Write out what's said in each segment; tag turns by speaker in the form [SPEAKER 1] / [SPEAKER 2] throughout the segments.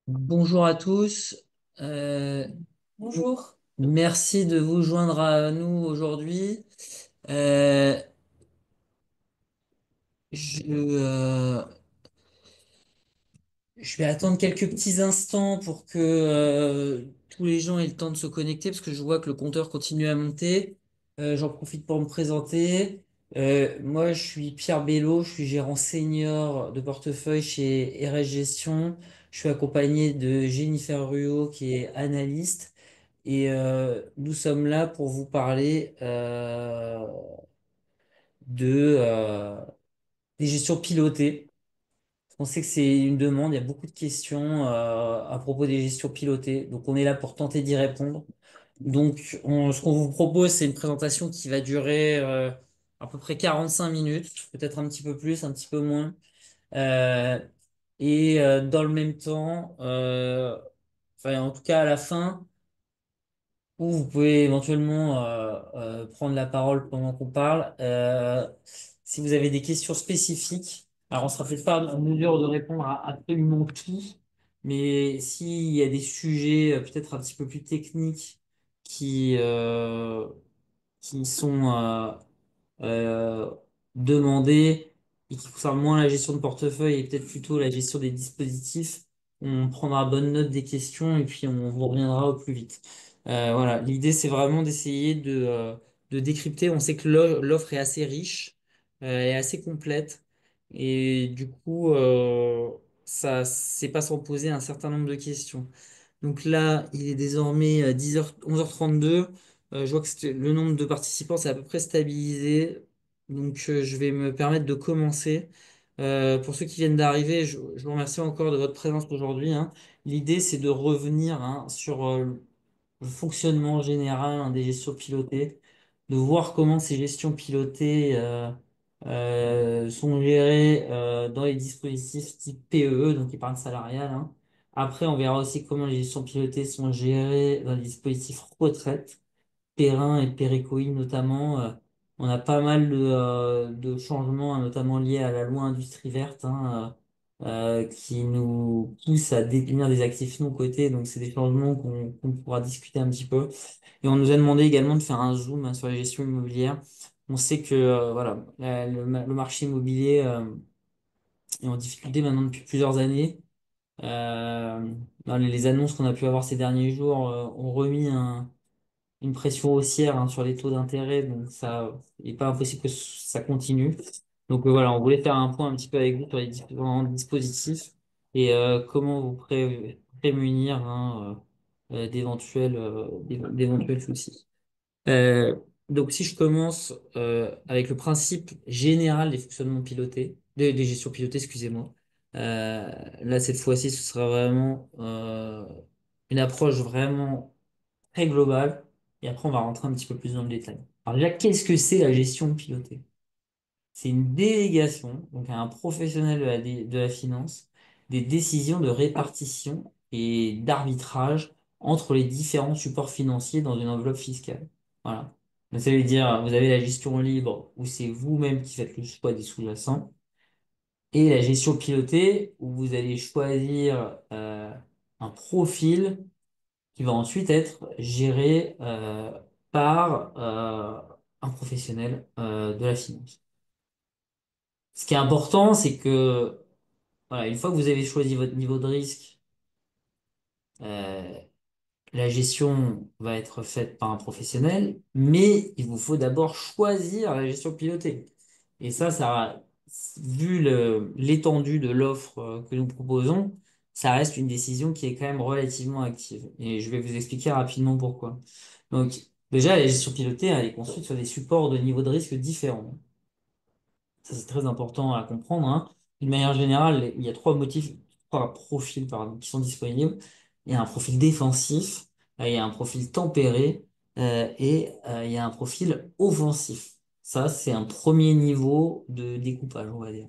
[SPEAKER 1] Bonjour à tous. Euh,
[SPEAKER 2] Bonjour.
[SPEAKER 1] Merci de vous joindre à nous aujourd'hui. Euh, je, euh, je vais attendre quelques petits instants pour que tous les gens aient le temps de se connecter parce que je vois que le compteur continue à monter. J'en profite pour me présenter. Moi, je suis Pierre Bello, je suis gérant senior de portefeuille chez RS Gestion. Je suis accompagné de Jennifer Ruot qui est analyste. Et nous sommes là pour vous parler des gestions pilotées. On sait que c'est une demande, il y a beaucoup de questions à propos des gestions pilotées. Donc on est là pour tenter d'y répondre. Donc ce qu'on vous propose, c'est une présentation qui va durer à peu près 45 minutes, peut-être un petit peu plus, un petit peu moins. Euh, dans le même temps, enfin en tout cas à la fin, ou vous pouvez éventuellement prendre la parole pendant qu'on parle. Si vous avez des questions spécifiques, alors on sera peut-être pas en mesure de répondre à absolument tout, mais s'il y a des sujets peut-être un petit peu plus techniques qui, euh, qui sont euh, demandés et qui concernent moins la gestion de portefeuille et peut-être plutôt la gestion des dispositifs, on prendra bonne note des questions et puis on vous reviendra au plus vite. Voilà, l'idée c'est vraiment d'essayer de décrypter. On sait que l'offre est assez riche, elle est assez complète et du coup, ça c'est pas sans poser un certain nombre de questions. Donc là, il est désormais 10h, 11h32. Je vois que le nombre de participants c'est à peu près stabilisé. Donc je vais me permettre de commencer. Pour ceux qui viennent d'arriver, je vous remercie encore de votre présence aujourd'hui, hein. L'idée, c'est de revenir, hein, sur le fonctionnement général, hein, des gestions pilotées, de voir comment ces gestions pilotées sont gérées dans les dispositifs type PEE, donc épargne salariale, hein. Après, on verra aussi comment les gestions pilotées sont gérées dans les dispositifs retraite. Perrin et Pérécoï notamment. On a pas mal de changements, hein, notamment liés à la loi industrie verte, hein, qui nous pousse à détenir des actifs non cotés. Donc, c'est des changements qu'on pourra discuter un petit peu. Et on nous a demandé également de faire un zoom, hein, sur la gestion immobilière. On sait que voilà, le marché immobilier est en difficulté maintenant depuis plusieurs années. Dans les annonces qu'on a pu avoir ces derniers jours ont remis une pression haussière, hein, sur les taux d'intérêt, donc ça, il n'est pas impossible que ça continue. Donc voilà, on voulait faire un point un petit peu avec vous sur les différents dispositifs et comment vous prémunir, hein, d'éventuels soucis. Euh, donc si je commence avec le principe général des fonctionnements pilotés, des gestions pilotées, excusez-moi. Là, cette fois-ci, ce sera vraiment une approche vraiment très global. Et après, on va rentrer un petit peu plus dans le détail. Alors déjà, qu'est-ce que c'est la gestion pilotée? C'est une délégation, donc à un professionnel de la finance, des décisions de répartition et d'arbitrage entre les différents supports financiers dans une enveloppe fiscale. Voilà. Donc, ça veut dire, vous avez la gestion libre, où c'est vous-même qui faites le choix des sous-jacents, et la gestion pilotée, où vous allez choisir un profil qui va ensuite être géré par un professionnel de la finance. Ce qui est important, c'est que voilà, une fois que vous avez choisi votre niveau de risque, euh, la gestion va être faite par un professionnel, mais il vous faut d'abord choisir la gestion pilotée. Et ça, vu l'étendue de l'offre que nous proposons, ça reste une décision qui est quand même relativement active. Et je vais vous expliquer rapidement pourquoi. Donc, déjà, la gestion pilotée, elle est construite sur des supports de niveau de risque différents. Ça, c'est très important à comprendre, hein. D'une manière générale, il y a trois profils, pardon, qui sont disponibles. Il y a un profil défensif, il y a un profil tempéré, il y a un profil offensif. Ça, c'est un premier niveau de découpage, on va dire.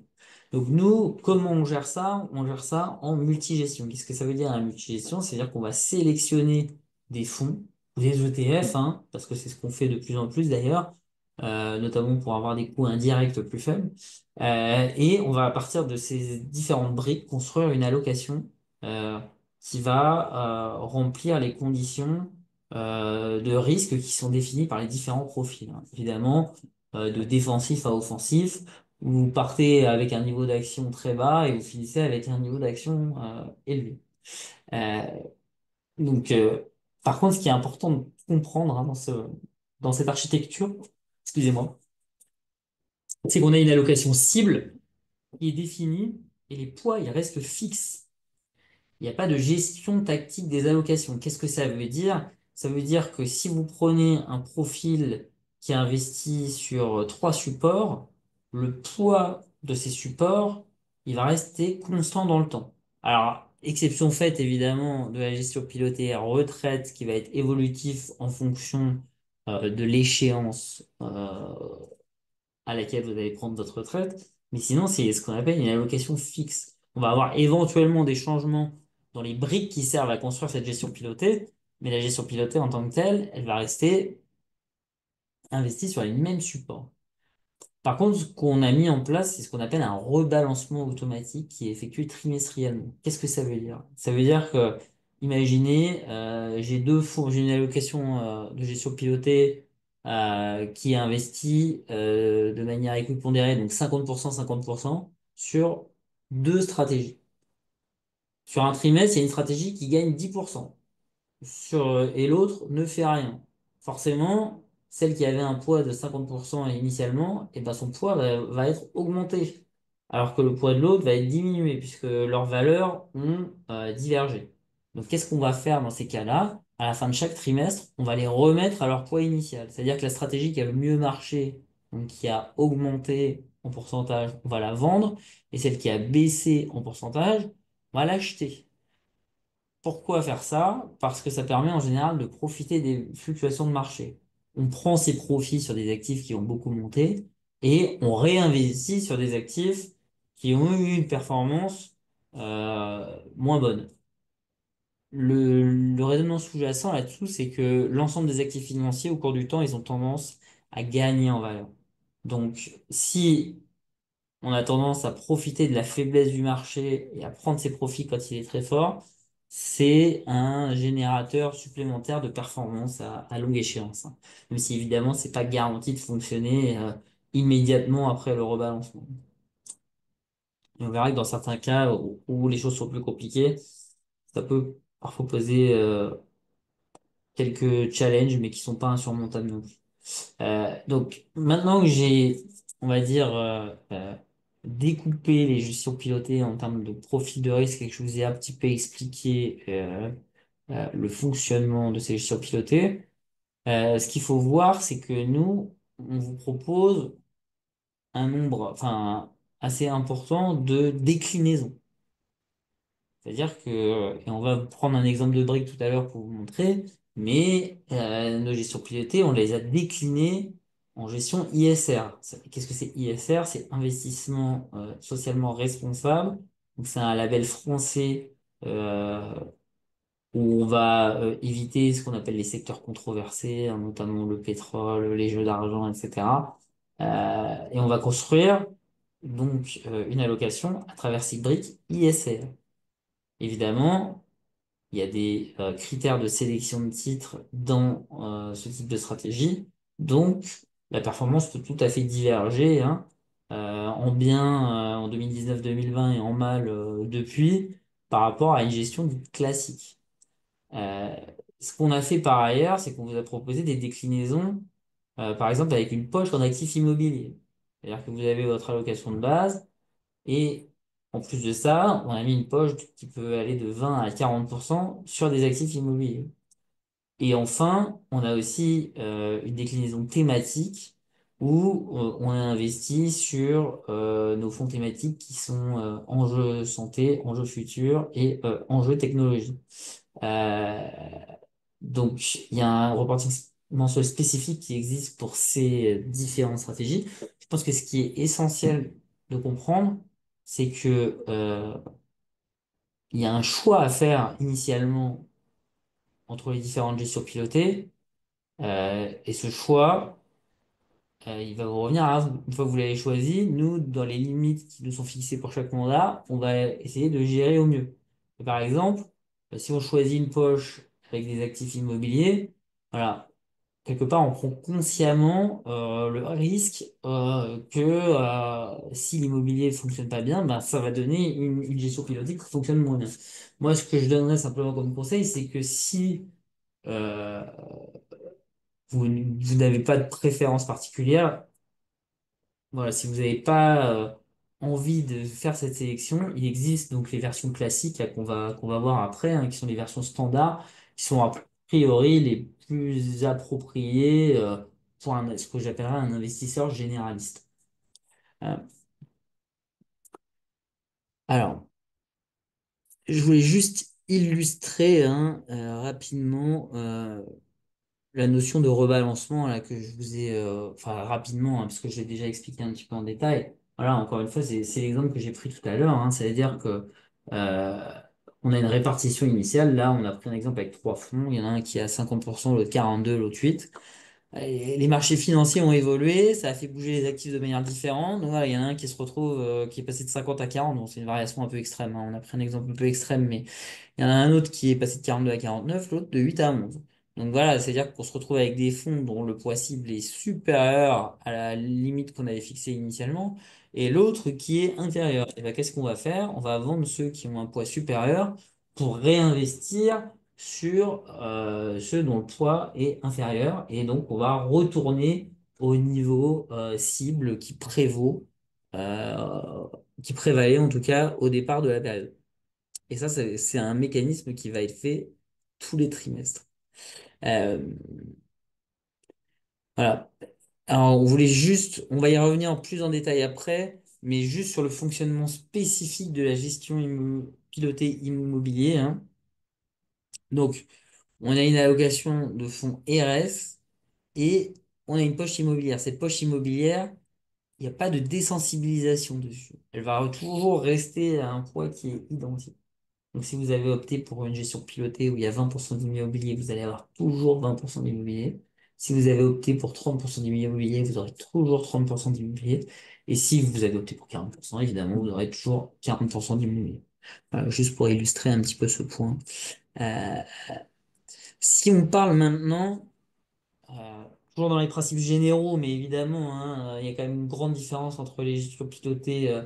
[SPEAKER 1] Donc nous, comment on gère ça? On gère ça en multigestion. Qu'est-ce que ça veut dire la multigestion? C'est-à-dire qu'on va sélectionner des fonds, des ETF, hein, parce que c'est ce qu'on fait de plus en plus d'ailleurs, notamment pour avoir des coûts indirects plus faibles. Et on va, à partir de ces différentes briques, construire une allocation. qui va remplir les conditions de risque qui sont définies par les différents profils, hein. Évidemment, de défensif à offensif, vous partez avec un niveau d'action très bas et vous finissez avec un niveau d'action élevé. Euh, donc, par contre, ce qui est important de comprendre, hein, dans cette architecture, excusez-moi, c'est qu'on a une allocation cible qui est définie et les poids, ils restent fixes. Il n'y a pas de gestion tactique des allocations. Qu'est-ce que ça veut dire? Ça veut dire que si vous prenez un profil qui investit sur trois supports, le poids de ces supports, il va rester constant dans le temps. Alors, exception faite évidemment de la gestion pilotée retraite qui va être évolutif en fonction de l'échéance à laquelle vous allez prendre votre retraite. Mais sinon, c'est ce qu'on appelle une allocation fixe. On va avoir éventuellement des changements dans les briques qui servent à construire cette gestion pilotée, mais la gestion pilotée en tant que telle, elle va rester investie sur les mêmes supports. Par contre, ce qu'on a mis en place, c'est ce qu'on appelle un rebalancement automatique qui est effectué trimestriellement. Qu'est-ce que ça veut dire? Ça veut dire que, imaginez, j'ai deux fonds, j'ai une allocation de gestion pilotée qui est investie de manière équipondérée, donc 50%, 50%, sur deux stratégies. Sur un trimestre, il y a une stratégie qui gagne 10% et l'autre ne fait rien. Forcément, celle qui avait un poids de 50% initialement, et ben son poids va être augmenté, alors que le poids de l'autre va être diminué, puisque leurs valeurs ont divergé. Donc qu'est-ce qu'on va faire dans ces cas-là? À la fin de chaque trimestre, on va les remettre à leur poids initial. C'est-à-dire que la stratégie qui a le mieux marché, donc qui a augmenté en pourcentage, on va la vendre, et celle qui a baissé en pourcentage, on va l'acheter. Pourquoi faire ça? Parce que ça permet en général de profiter des fluctuations de marché. On prend ses profits sur des actifs qui ont beaucoup monté et on réinvestit sur des actifs qui ont eu une performance moins bonne. Le raisonnement sous-jacent là-dessous, c'est que l'ensemble des actifs financiers, au cours du temps, ils ont tendance à gagner en valeur. Donc, si on a tendance à profiter de la faiblesse du marché et à prendre ses profits quand il est très fort, c'est un générateur supplémentaire de performance à longue échéance, hein. Même si évidemment, c'est pas garanti de fonctionner immédiatement après le rebalancement. Et on verra que dans certains cas où les choses sont plus compliquées, ça peut parfois poser quelques challenges, mais qui sont pas insurmontables non plus. Donc maintenant que j'ai, on va dire, découpé les gestions pilotées en termes de profil de risque et que je vous ai un petit peu expliqué le fonctionnement de ces gestions pilotées, ce qu'il faut voir, c'est que nous, on vous propose un nombre, enfin, assez important de déclinaisons. C'est-à-dire que, et on va prendre un exemple de brique tout à l'heure pour vous montrer, mais nos gestions pilotées, on les a déclinées en gestion ISR. Qu'est-ce que c'est ISR? C'est investissement socialement responsable. Donc c'est un label français euh, où on va éviter ce qu'on appelle les secteurs controversés, hein, notamment le pétrole, les jeux d'argent, etc. Et on va construire donc une allocation à travers ces briques ISR. Évidemment, il y a des critères de sélection de titres dans ce type de stratégie. Donc, la performance peut tout à fait diverger, hein, en bien en 2019-2020 et en mal depuis, par rapport à une gestion dite classique. Euh, Ce qu'on a fait par ailleurs, c'est qu'on vous a proposé des déclinaisons, par exemple avec une poche en actifs immobiliers. C'est-à-dire que vous avez votre allocation de base, et en plus de ça, on a mis une poche qui peut aller de 20 à 40% sur des actifs immobiliers. Et enfin, on a aussi une déclinaison thématique où on a investi sur nos fonds thématiques qui sont enjeux santé, enjeux futurs et enjeux technologie. Euh, donc, il y a un reporting mensuel spécifique qui existe pour ces différentes stratégies. Je pense que ce qui est essentiel de comprendre, c'est que il y a un choix à faire initialement entre les différentes gestions pilotées, et ce choix, il va vous revenir à vous. Une fois que vous l'avez choisi, nous, dans les limites qui nous sont fixées pour chaque mandat, on va essayer de gérer au mieux. Et par exemple, si on choisit une poche avec des actifs immobiliers, voilà, quelque part, on prend consciemment le risque que si l'immobilier fonctionne pas bien, ben, ça va donner une gestion pilotique qui fonctionne moins bien. Moi, ce que je donnerais simplement comme conseil, c'est que si euh, vous n'avez pas de préférence particulière, voilà, si vous n'avez pas envie de faire cette sélection, il existe donc les versions classiques là, qu'on va voir après, hein, qui sont les versions standards, qui sont a priori les plus appropriées pour ce que j'appellerais un investisseur généraliste. Euh, alors, je voulais juste illustrer hein, rapidement la notion de rebalancement là, que je vous ai, enfin rapidement, hein, parce que je l'ai déjà expliqué un petit peu en détail. Voilà, encore une fois, c'est l'exemple que j'ai pris tout à l'heure. Hein, c'est-à-dire que euh, on a une répartition initiale. Là, on a pris un exemple avec trois fonds. Il y en a un qui est à 50%, l'autre 42, l'autre 8. Et les marchés financiers ont évolué, ça a fait bouger les actifs de manière différente. Donc voilà, il y en a un qui se retrouve, qui est passé de 50 à 40. Bon, c'est une variation un peu extrême, hein. On a pris un exemple un peu extrême, mais il y en a un autre qui est passé de 42 à 49, l'autre de 8 à 11. Donc voilà, c'est-à-dire qu'on se retrouve avec des fonds dont le poids cible est supérieur à la limite qu'on avait fixée initialement, et l'autre qui est inférieur. Et bien, qu'est-ce qu'on va faire? On va vendre ceux qui ont un poids supérieur pour réinvestir sur ceux dont le poids est inférieur. Et donc, on va retourner au niveau cible euh, qui prévalait en tout cas au départ de la période. Et ça, c'est un mécanisme qui va être fait tous les trimestres. Euh, voilà. Alors, on va y revenir plus en détail après, mais juste sur le fonctionnement spécifique de la gestion pilotée immobilier, hein. Donc, on a une allocation de fonds RS et on a une poche immobilière. Cette poche immobilière, il n'y a pas de désensibilisation dessus. Elle va toujours rester à un poids qui est identique. Donc, si vous avez opté pour une gestion pilotée où il y a 20% d'immobilier, vous allez avoir toujours 20% d'immobilier. Si vous avez opté pour 30% d'immobilier, vous aurez toujours 30% d'immobilier. Et si vous avez opté pour 40%, évidemment, vous aurez toujours 40% d'immobilier. Voilà, juste pour illustrer un petit peu ce point. Euh, si on parle maintenant toujours dans les principes généraux, mais évidemment, hein, il y a quand même une grande différence entre les gestions pilotées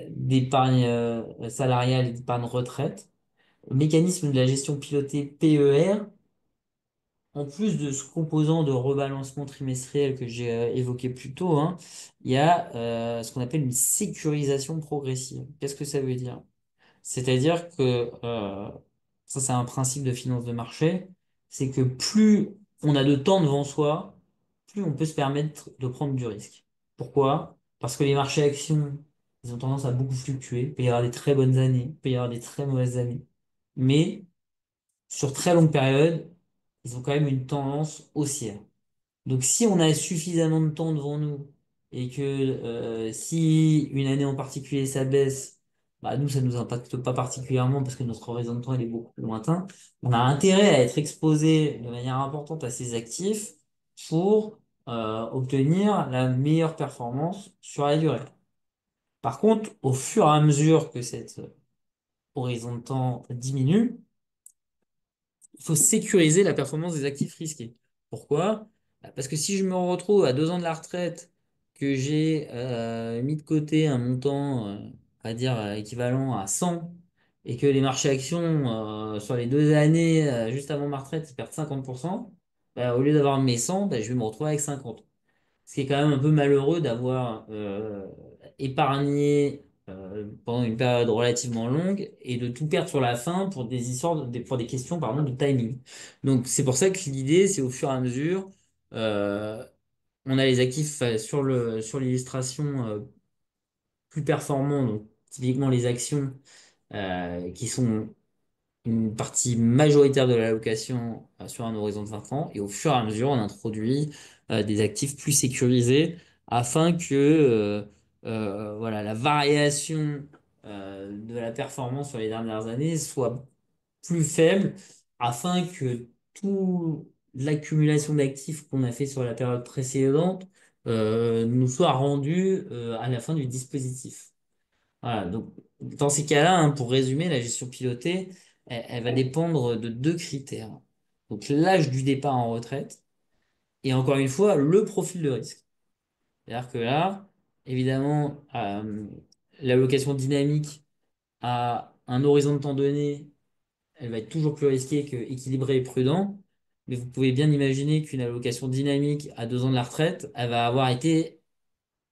[SPEAKER 1] d'épargne salariale et d'épargne retraite. Le mécanisme de la gestion pilotée PER, en plus de ce composant de rebalancement trimestriel que j'ai évoqué plus tôt, hein, il y a ce qu'on appelle une sécurisation progressive. Qu'est-ce que ça veut dire? C'est-à-dire que ça, c'est un principe de finance de marché, c'est que plus on a de temps devant soi, plus on peut se permettre de prendre du risque. Pourquoi? Parce que les marchés actions, ils ont tendance à beaucoup fluctuer. Il peut y avoir des très bonnes années, il peut y avoir des très mauvaises années. Mais sur très longue période, ils ont quand même une tendance haussière. Donc, si on a suffisamment de temps devant nous et que si une année en particulier ça baisse, bah nous, ça nous impacte pas particulièrement parce que notre horizon de temps il est beaucoup plus lointain. On a intérêt à être exposé de manière importante à ces actifs pour obtenir la meilleure performance sur la durée. Par contre, au fur et à mesure que cet horizon de temps diminue, il faut sécuriser la performance des actifs risqués. Pourquoi? Bah, parce que si je me retrouve à 2 ans de la retraite, que j'ai mis de côté un montant, on va dire, équivalent à 100, et que les marchés actions, sur les 2 années juste avant ma retraite, ils perdent 50%, bah, au lieu d'avoir mes 100, bah, je vais me retrouver avec 50. Ce qui est quand même un peu malheureux d'avoir épargné pendant une période relativement longue et de tout perdre sur la fin pour des histoires, pour des questions pardon, de timing. Donc c'est pour ça que l'idée, c'est au fur et à mesure, euh, on a les actifs sur l'illustration plus performants, donc typiquement les actions qui sont une partie majoritaire de l'allocation sur un horizon de 20 ans et au fur et à mesure, on introduit des actifs plus sécurisés afin que voilà, la variation de la performance sur les dernières années soit plus faible afin que toute l'accumulation d'actifs qu'on a fait sur la période précédente nous soit rendue à la fin du dispositif. Voilà, donc dans ces cas-là, hein, pour résumer, la gestion pilotée, elle va dépendre de deux critères. Donc l'âge du départ en retraite et encore une fois le profil de risque. C'est-à-dire que là, évidemment, l'allocation dynamique à un horizon de temps donné, elle va être toujours plus risquée que équilibrée et prudent. Mais vous pouvez bien imaginer qu'une allocation dynamique à 2 ans de la retraite, elle va avoir été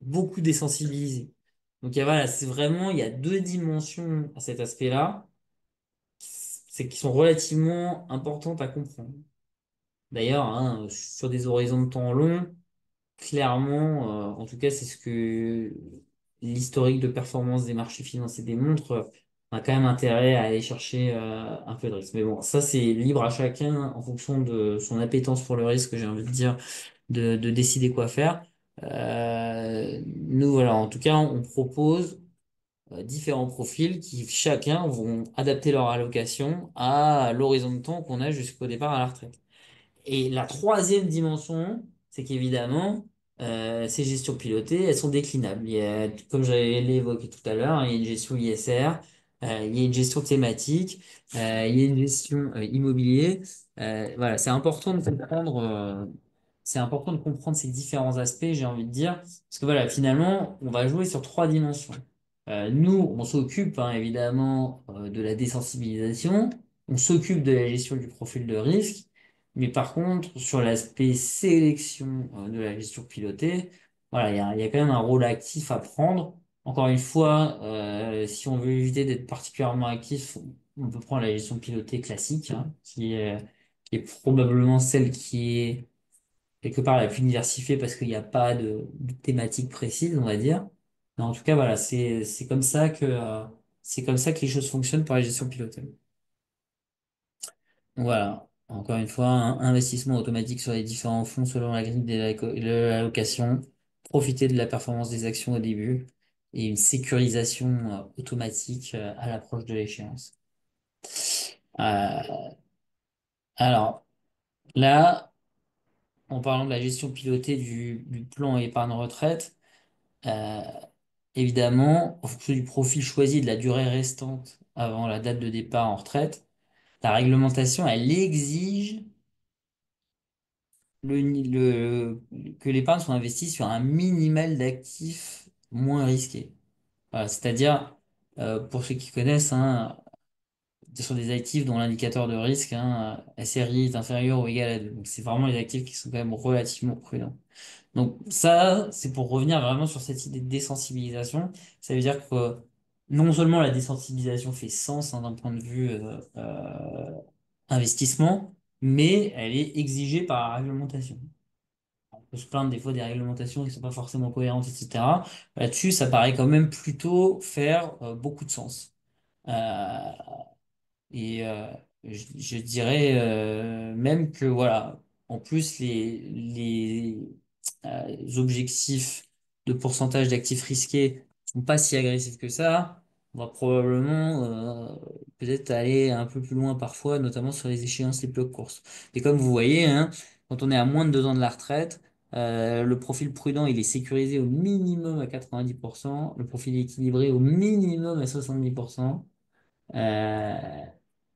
[SPEAKER 1] beaucoup désensibilisée. Donc voilà, c'est vraiment, il y a deux dimensions à cet aspect-là, c'est qui sont relativement importantes à comprendre. D'ailleurs, hein, sur des horizons de temps longs, clairement, en tout cas, c'est ce que l'historique de performance des marchés financiers démontre. On a quand même intérêt à aller chercher un peu de risque. Mais bon, ça, c'est libre à chacun en fonction de son appétence pour le risque, j'ai envie de dire, de décider quoi faire. Nous, voilà, en tout cas, on propose différents profils qui chacun vont adapter leur allocation à l'horizon de temps qu'on a jusqu'au départ à la retraite. Et la troisième dimension, c'est qu'évidemment, ces gestions pilotées, elles sont déclinables. Il y a, comme j'avais évoqué tout à l'heure, il y a une gestion ISR, il y a une gestion thématique, il y a une gestion immobilier. Voilà, c'est important de comprendre ces différents aspects, j'ai envie de dire, parce que voilà, finalement, on va jouer sur trois dimensions. Nous, on s'occupe hein, évidemment de la désensibilisation, on s'occupe de la gestion du profil de risque. Mais par contre, sur l'aspect sélection de la gestion pilotée, voilà, il y a quand même un rôle actif à prendre. Encore une fois, si on veut éviter d'être particulièrement actif, on peut prendre la gestion pilotée classique, hein, qui est probablement celle qui est quelque part la plus diversifiée parce qu'il n'y a pas de thématique précise, on va dire. Mais en tout cas, voilà, c'est comme ça que les choses fonctionnent pour la gestion pilotée. Voilà. Encore une fois, un investissement automatique sur les différents fonds selon la grille de l'allocation, profiter de la performance des actions au début et une sécurisation automatique à l'approche de l'échéance. Euh, alors là, en parlant de la gestion pilotée du plan épargne retraite, euh, évidemment, en fonction du profil choisi et de la durée restante avant la date de départ en retraite, la réglementation, elle exige que l'épargne soit investie sur un minimal d'actifs moins risqués. Voilà, c'est-à-dire, pour ceux qui connaissent, hein, ce sont des actifs dont l'indicateur de risque, hein, SRI est inférieur ou égal à 2. Donc, c'est vraiment les actifs qui sont quand même relativement prudents. Donc, ça, c'est pour revenir vraiment sur cette idée de désensibilisation. Ça veut dire que non seulement la désensibilisation fait sens, hein, d'un point de vue investissement, mais elle est exigée par la réglementation. On peut se plaindre des fois des réglementations qui sont pas forcément cohérentes, etc. Là-dessus, ça paraît quand même plutôt faire beaucoup de sens. Euh, et je dirais même que voilà, en plus les objectifs de pourcentage d'actifs risqués sont pas si agressifs que ça. On va probablement peut-être aller un peu plus loin parfois, notamment sur les échéances les plus courtes. Et comme vous voyez, hein, quand on est à moins de 2 ans de la retraite, le profil prudent, il est sécurisé au minimum à 90%, le profil équilibré au minimum à 70%. Euh,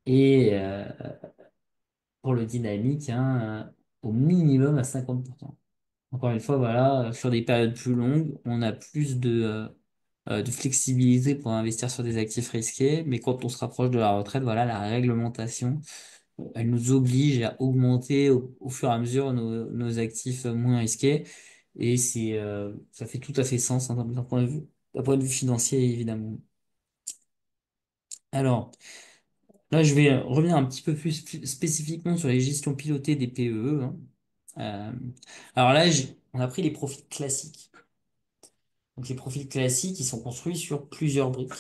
[SPEAKER 1] et pour le dynamique, hein, au minimum à 50%. Encore une fois, voilà, sur des périodes plus longues, on a plus de flexibilité pour investir sur des actifs risqués, mais quand on se rapproche de la retraite, voilà, la réglementation, elle nous oblige à augmenter au fur et à mesure nos actifs moins risqués, et ça fait tout à fait sens hein, d'un point de vue financier, évidemment. Alors, là, je vais revenir un petit peu plus spécifiquement sur les gestions pilotées des PEE, hein. Euh, alors là, on a pris les profils classiques. Donc les profils classiques, ils sont construits sur plusieurs briques.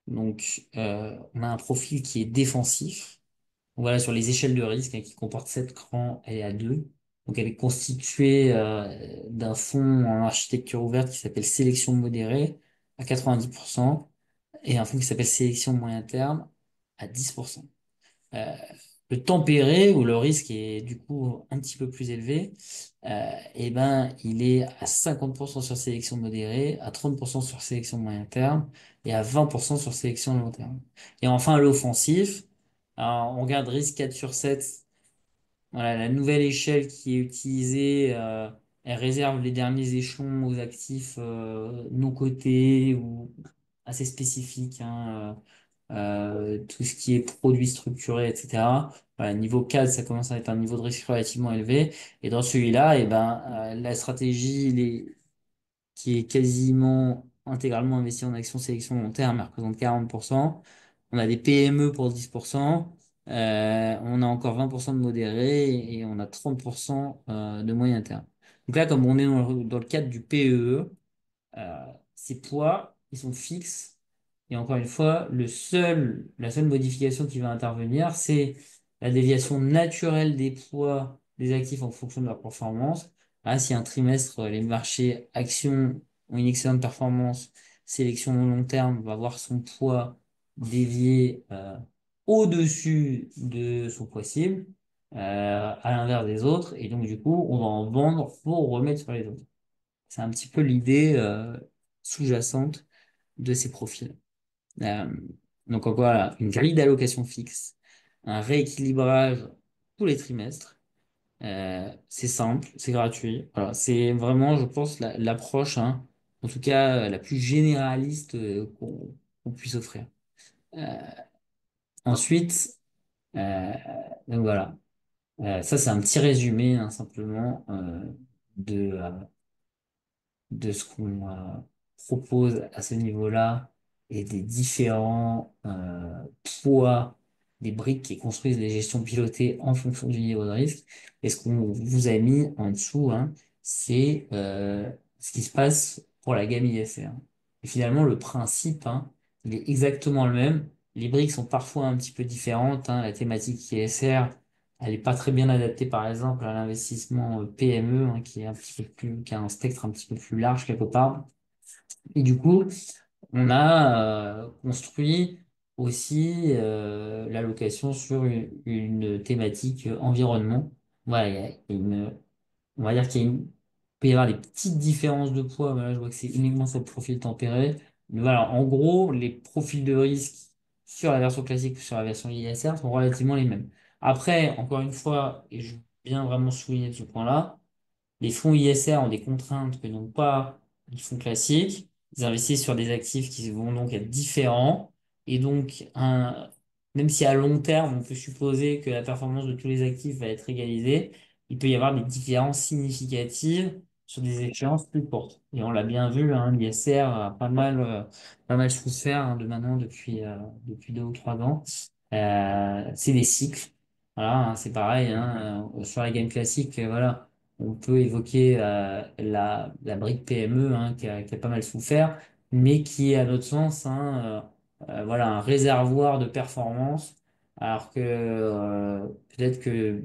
[SPEAKER 1] Donc on a un profil qui est défensif. Donc, voilà, sur les échelles de risque, hein, qui comporte 7 crans, elle est à 2. Donc elle est constituée d'un fonds en architecture ouverte qui s'appelle sélection modérée à 90% et un fonds qui s'appelle sélection moyen terme à 10%. Euh, le tempéré, où le risque est du coup un petit peu plus élevé, eh ben, il est à 50% sur sélection modérée, à 30% sur sélection moyen terme et à 20% sur sélection long terme. Et enfin, l'offensif, Alors, on regarde risque 4 sur 7. Voilà, la nouvelle échelle qui est utilisée, elle réserve les derniers échelons aux actifs non cotés ou assez spécifiques, hein, tout ce qui est produits structurés, etc. Voilà, niveau 4, ça commence à être un niveau de risque relativement élevé. Et dans celui-là, eh ben, la stratégie, qui est quasiment intégralement investi en actions sélection long terme, elle représente 40%. On a des PME pour 10%. On a encore 20% de modérés et on a 30% de moyen terme. Donc là, comme on est dans le cadre du PEE, ces poids, ils sont fixes. Et encore une fois, la seule modification qui va intervenir, c'est la déviation naturelle des poids des actifs en fonction de leur performance. Là, si un trimestre, les marchés actions ont une excellente performance, sélection au long terme va voir son poids dévier au-dessus de son poids cible, à l'inverse des autres. Et donc, du coup, on va en vendre pour remettre sur les autres. C'est un petit peu l'idée sous-jacente de ces profils. Euh, donc encore voilà, une grille d'allocation fixe, un rééquilibrage tous les trimestres. C'est simple, c'est gratuit. Voilà, c'est vraiment, je pense, l'approche, hein, en tout cas la plus généraliste qu'on puisse offrir. Euh, ensuite, euh, donc voilà. Ça c'est un petit résumé, hein, simplement de ce qu'on propose à ce niveau-là et des différents poids des briques qui construisent les gestions pilotées en fonction du niveau de risque. Et ce qu'on vous a mis en dessous, hein, c'est ce qui se passe pour la gamme ISR. Et finalement, le principe, hein, il est exactement le même. Les briques sont parfois un petit peu différentes, hein. La thématique ISR, elle n'est pas très bien adaptée, par exemple, à l'investissement PME, hein, qui est un petit peu plus, qui a un spectre un petit peu plus large quelque part. Et du coup, on a construit aussi l'allocation sur une thématique environnement. Voilà, il y a une, on va dire qu'il y a il peut y avoir des petites différences de poids. Voilà, je vois que c'est uniquement sur le profil tempéré. Mais voilà, en gros, les profils de risque sur la version classique ou sur la version ISR sont relativement les mêmes. Après, encore une fois, et je viens vraiment souligner ce point-là, les fonds ISR ont des contraintes que n'ont pas les fonds classiques. Ils investissent sur des actifs qui vont donc être différents. Et donc, même si à long terme, on peut supposer que la performance de tous les actifs va être égalisée, il peut y avoir des différences significatives sur des échéances plus courtes. Et on l'a bien vu, hein, l'ISR a pas mal souffert, hein, de maintenant depuis 2 ou 3 ans. C'est des cycles. Voilà, hein, c'est pareil, hein, sur la game classique, voilà. On peut évoquer la brique PME, hein, qui a pas mal souffert, mais qui est à notre sens, hein, voilà, un réservoir de performance, alors que peut-être que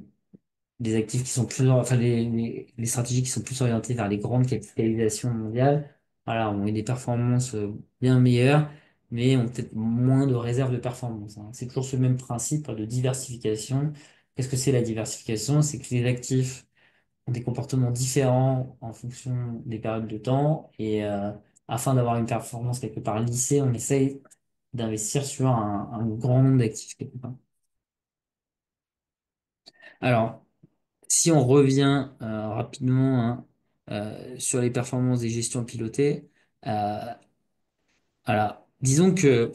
[SPEAKER 1] des actifs qui sont plus, enfin les stratégies qui sont plus orientées vers les grandes capitalisations mondiales, voilà, ont eu des performances bien meilleures, mais ont peut-être moins de réserves de performance, hein. C'est toujours ce même principe de diversification. Qu'est-ce que c'est la diversification? C'est que les actifs ont des comportements différents en fonction des périodes de temps. Et afin d'avoir une performance quelque part lissée, on essaye d'investir sur un grand nombre d'actifs quelque part. Alors, si on revient rapidement, hein, sur les performances des gestions pilotées, euh, voilà, disons que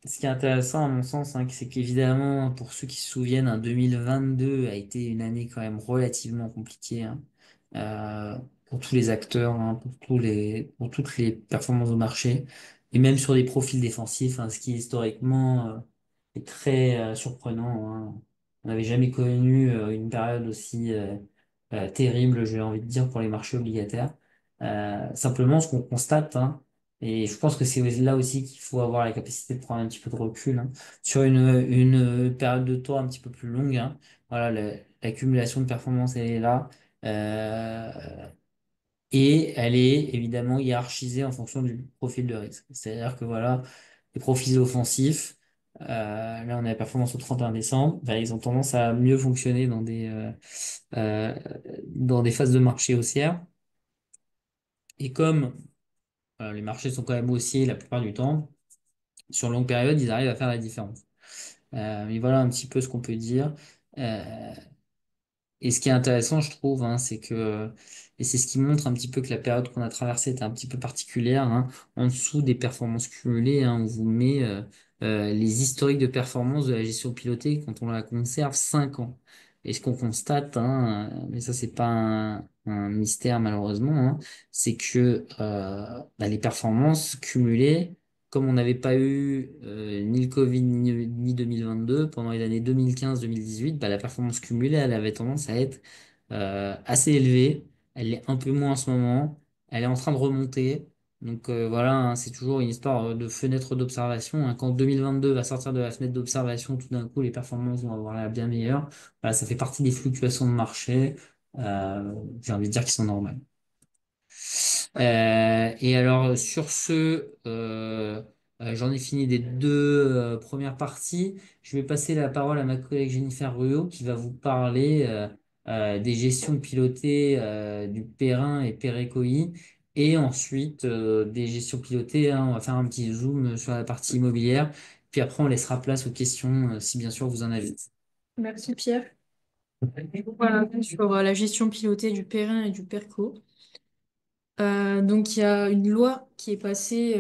[SPEAKER 1] ce qui est intéressant à mon sens, hein, c'est qu'évidemment, pour ceux qui se souviennent, hein, 2022 a été une année quand même relativement compliquée, hein, pour tous les acteurs, hein, pour toutes les performances au marché, et même sur des profils défensifs, hein, ce qui historiquement est très surprenant, hein. On n'avait jamais connu une période aussi terrible, j'ai envie de dire, pour les marchés obligataires. Simplement, ce qu'on constate, hein, et je pense que c'est là aussi qu'il faut avoir la capacité de prendre un petit peu de recul, hein, sur une période de temps un petit peu plus longue, hein. Voilà, l'accumulation de performance, elle est là. Euh, et elle est évidemment hiérarchisée en fonction du profil de risque. C'est-à-dire que voilà, les profils offensifs, là on a la performance au 31 décembre, ben, ils ont tendance à mieux fonctionner euh, dans des phases de marché haussières. Et comme les marchés sont quand même haussiers la plupart du temps, sur longue période, ils arrivent à faire la différence. Mais voilà un petit peu ce qu'on peut dire. Euh, et ce qui est intéressant, je trouve, hein, c'est que, et c'est ce qui montre un petit peu que la période qu'on a traversée était un petit peu particulière, hein. En dessous des performances cumulées, hein, on vous met les historiques de performance de la gestion pilotée quand on la conserve 5 ans. Et ce qu'on constate, hein, mais ça c'est pas un mystère malheureusement, hein, c'est que bah, les performances cumulées, comme on n'avait pas eu ni le Covid ni 2022, pendant les années 2015-2018, bah, la performance cumulée, elle avait tendance à être assez élevée. Elle est un peu moins en ce moment. Elle est en train de remonter. Donc voilà, hein, c'est toujours une histoire de fenêtre d'observation, hein. Quand 2022 va sortir de la fenêtre d'observation, tout d'un coup, les performances vont avoir l'air bien meilleures. Voilà, ça fait partie des fluctuations de marché. J'ai envie de dire qu'ils sont normales. Et alors, sur ce, j'en ai fini des deux premières parties. Je vais passer la parole à ma collègue Jennifer Ruot qui va vous parler des gestions pilotées du Perrin et Pérécoï. Et ensuite, des gestions pilotées, hein, on va faire un petit zoom sur la partie immobilière. Puis après, on laissera place aux questions, si bien sûr vous en avez.
[SPEAKER 2] Merci Pierre. Voilà, sur la gestion pilotée du Perrin et du Perco. Donc il y a une loi qui est passée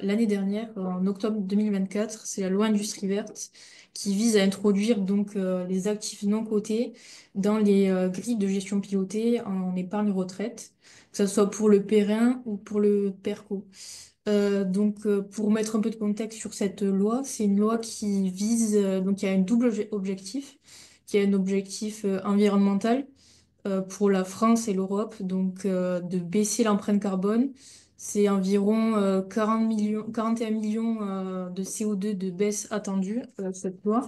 [SPEAKER 2] l'année dernière, en octobre 2024, c'est la loi Industrie verte, qui vise à introduire donc les actifs non cotés dans les grilles de gestion pilotée en épargne retraite, que ce soit pour le Perrin ou pour le Perco. Pour mettre un peu de contexte sur cette loi, c'est une loi qui vise, donc il y a un double objectif, qui a un objectif environnemental pour la France et l'Europe, donc de baisser l'empreinte carbone. C'est environ 40 millions, 41 millions de CO2 de baisse attendue, cette loi.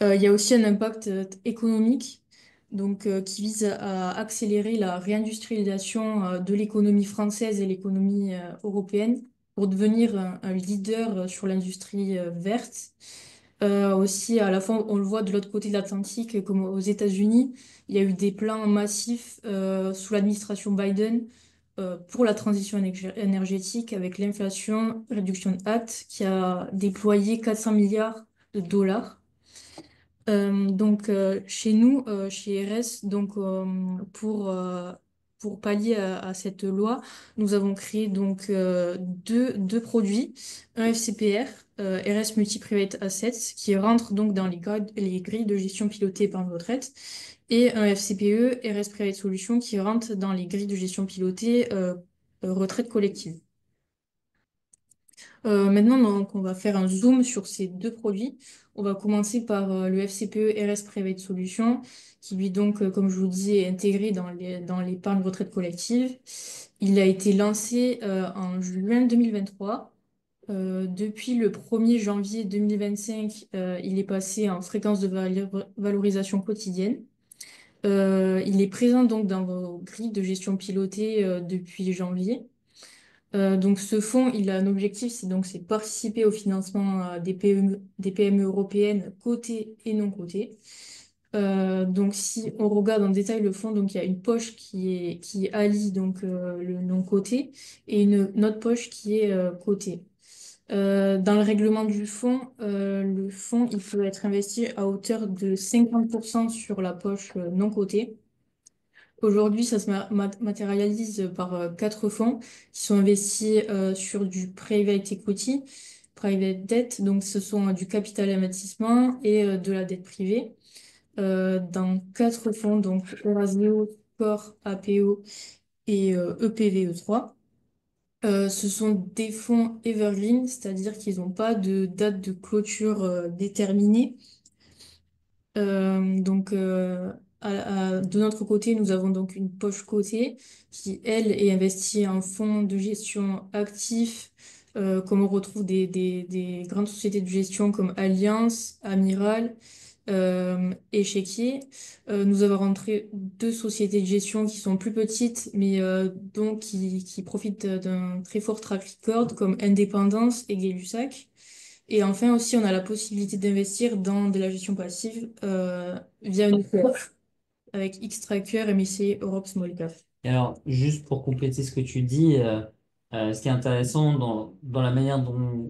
[SPEAKER 2] Il y a aussi un impact économique qui vise à accélérer la réindustrialisation de l'économie française et l'économie européenne pour devenir un leader sur l'industrie verte. Aussi, à la fois, on le voit de l'autre côté de l'Atlantique, comme aux États-Unis, il y a eu des plans massifs sous l'administration Biden pour la transition énergétique avec l'Inflation Reduction Act qui a déployé 400 milliards de dollars. Chez nous, chez RS, pour pallier à cette loi, nous avons créé deux produits, un FCPR, RS Multi-Private Assets, qui rentre donc dans les grilles de gestion pilotée par une retraite, et un FCPE, RS Private Solutions, qui rentre dans les grilles de gestion pilotée retraite collective. Maintenant, donc, on va faire un zoom sur ces deux produits. On va commencer par le FCPE RS Private Solutions, qui lui, comme je vous dis, est intégré dans l'épargne retraite collective. Il a été lancé en juin 2023. Depuis le 1er janvier 2025, il est passé en fréquence de valorisation quotidienne. Il est présent donc dans vos grilles de gestion pilotée depuis janvier. Ce fonds, il a un objectif, c'est participer au financement des PME européennes cotées et non cotées. Si on regarde en détail le fonds, donc il y a une poche qui allie le non coté et une autre poche qui est cotée. Dans le règlement du fonds, le fonds il peut être investi à hauteur de 50% sur la poche non cotée. Aujourd'hui, ça se matérialise par quatre fonds qui sont investis sur du private equity, private debt, donc ce sont du capital investissement et de la dette privée. Dans quatre fonds, donc Eurasio, Core, APO et EPVE3. Ce sont des fonds evergreen, c'est-à-dire qu'ils n'ont pas de date de clôture déterminée. De notre côté, nous avons donc une poche cotée qui, elle, est investie en fonds de gestion actifs, comme on retrouve des grandes sociétés de gestion comme Allianz, Amiral, Échiquier. Nous avons rentré deux sociétés de gestion qui sont plus petites, mais qui profitent d'un très fort track record, comme Indépendance et Gay-Lussac. Et enfin aussi, on a la possibilité d'investir dans de la gestion passive via une ETF avec Xtracker, MSCI Europe Small Cap.
[SPEAKER 1] Et alors, juste pour compléter ce que tu dis, ce qui est intéressant dans la manière dont le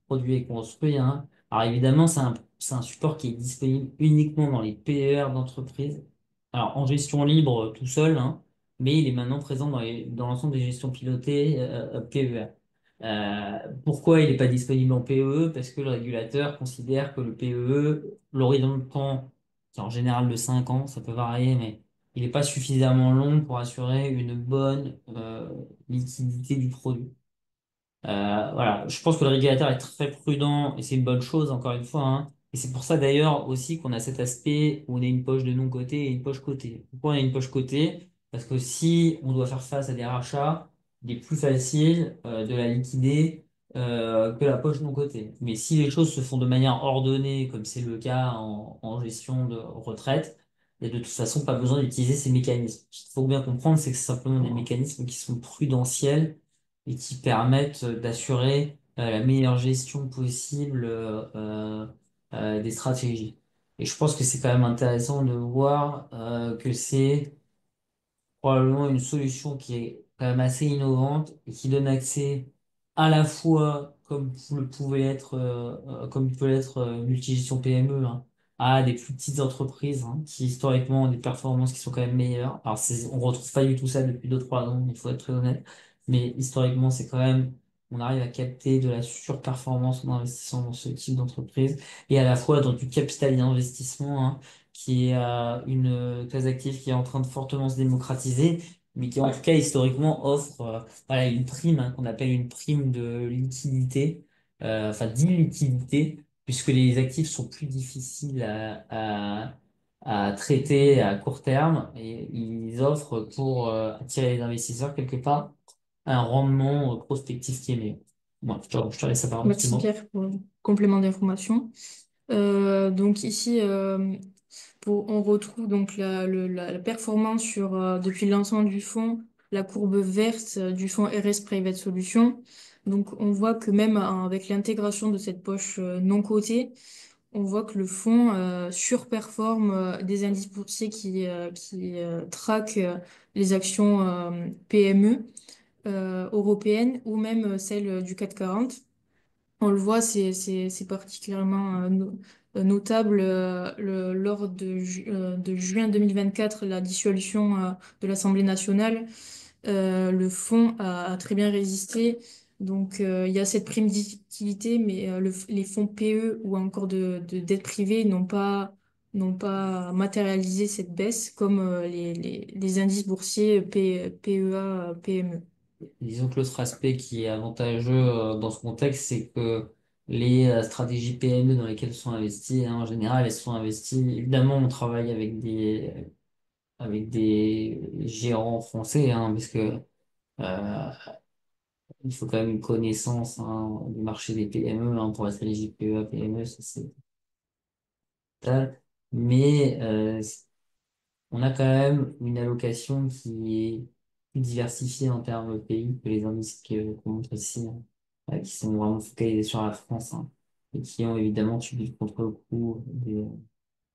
[SPEAKER 1] produit est construit, hein, Alors évidemment, c'est un support qui est disponible uniquement dans les PER d'entreprise. Alors en gestion libre tout seul, hein, mais il est maintenant présent dans l'ensemble des gestions pilotées PER. Pourquoi il n'est pas disponible en PEE? Parce que le régulateur considère que le PEE, l'horizon de temps, qui est en général de 5 ans, ça peut varier, mais il n'est pas suffisamment long pour assurer une bonne liquidité du produit. Voilà, je pense que le régulateur est très prudent et c'est une bonne chose, encore une fois, hein. Et c'est pour ça d'ailleurs aussi qu'on a cet aspect où on a une poche de non-côté et une poche cotée. Pourquoi on a une poche cotée? Parce que si on doit faire face à des rachats, il est plus facile de la liquider que la poche non cotée. Mais si les choses se font de manière ordonnée, comme c'est le cas en gestion de retraite, il n'y a de toute façon pas besoin d'utiliser ces mécanismes. Ce qu'il faut bien comprendre, c'est que c'est simplement des mécanismes qui sont prudentiels et qui permettent d'assurer la meilleure gestion possible des stratégies. Et je pense que c'est quand même intéressant de voir que c'est probablement une solution qui est quand même assez innovante et qui donne accès à la fois, comme peut l'être multigestion PME, hein, à des plus petites entreprises hein, qui historiquement ont des performances qui sont quand même meilleures. Alors on retrouve pas du tout ça depuis 2 3 ans, il faut être très honnête, mais historiquement c'est quand même, on arrive à capter de la surperformance en investissant dans ce type d'entreprise et à la fois dans du capital d'investissement, hein, qui est une classe d'actifs qui est en train de fortement se démocratiser, mais qui en tout cas historiquement offre voilà, une prime hein, qu'on appelle une prime de liquidité, enfin d'illiquidité, puisque les actifs sont plus difficiles à traiter à court terme et ils offrent pour attirer les investisseurs quelque part un rendement prospectif qui est meilleur. Bon, je te laisse la parole,
[SPEAKER 2] Merci
[SPEAKER 1] excuse-moi.
[SPEAKER 2] Pierre pour le complément d'information. Donc ici, on retrouve donc la performance depuis le lancement du fonds, la courbe verte du fonds RS Private Solutions. Donc on voit que même avec l'intégration de cette poche non cotée, on voit que le fonds surperforme des indices boursiers qui traquent les actions PME européennes ou même celles du CAC 40. On le voit, c'est particulièrement notable lors de juin 2024, la dissolution de l'Assemblée nationale. Le fonds a très bien résisté. Donc, il y a cette prime d'utilité, mais les fonds PE ou encore de dette privée n'ont pas matérialisé cette baisse comme les indices boursiers PEA, PME.
[SPEAKER 1] Disons que l'autre aspect qui est avantageux dans ce contexte, c'est que les stratégies PME dans lesquelles sont investies, hein, en général, elles sont investies. Évidemment, on travaille avec des gérants français, hein, parce que euh, il faut quand même une connaissance hein, du marché des PME hein, pour être éligible PEA, PME, ça c'est vital. Mais on a quand même une allocation qui est plus diversifiée en termes de pays que les indices qu'on montre ici, hein, qui sont vraiment focalisés sur la France, hein, et qui ont évidemment subi le contre-coup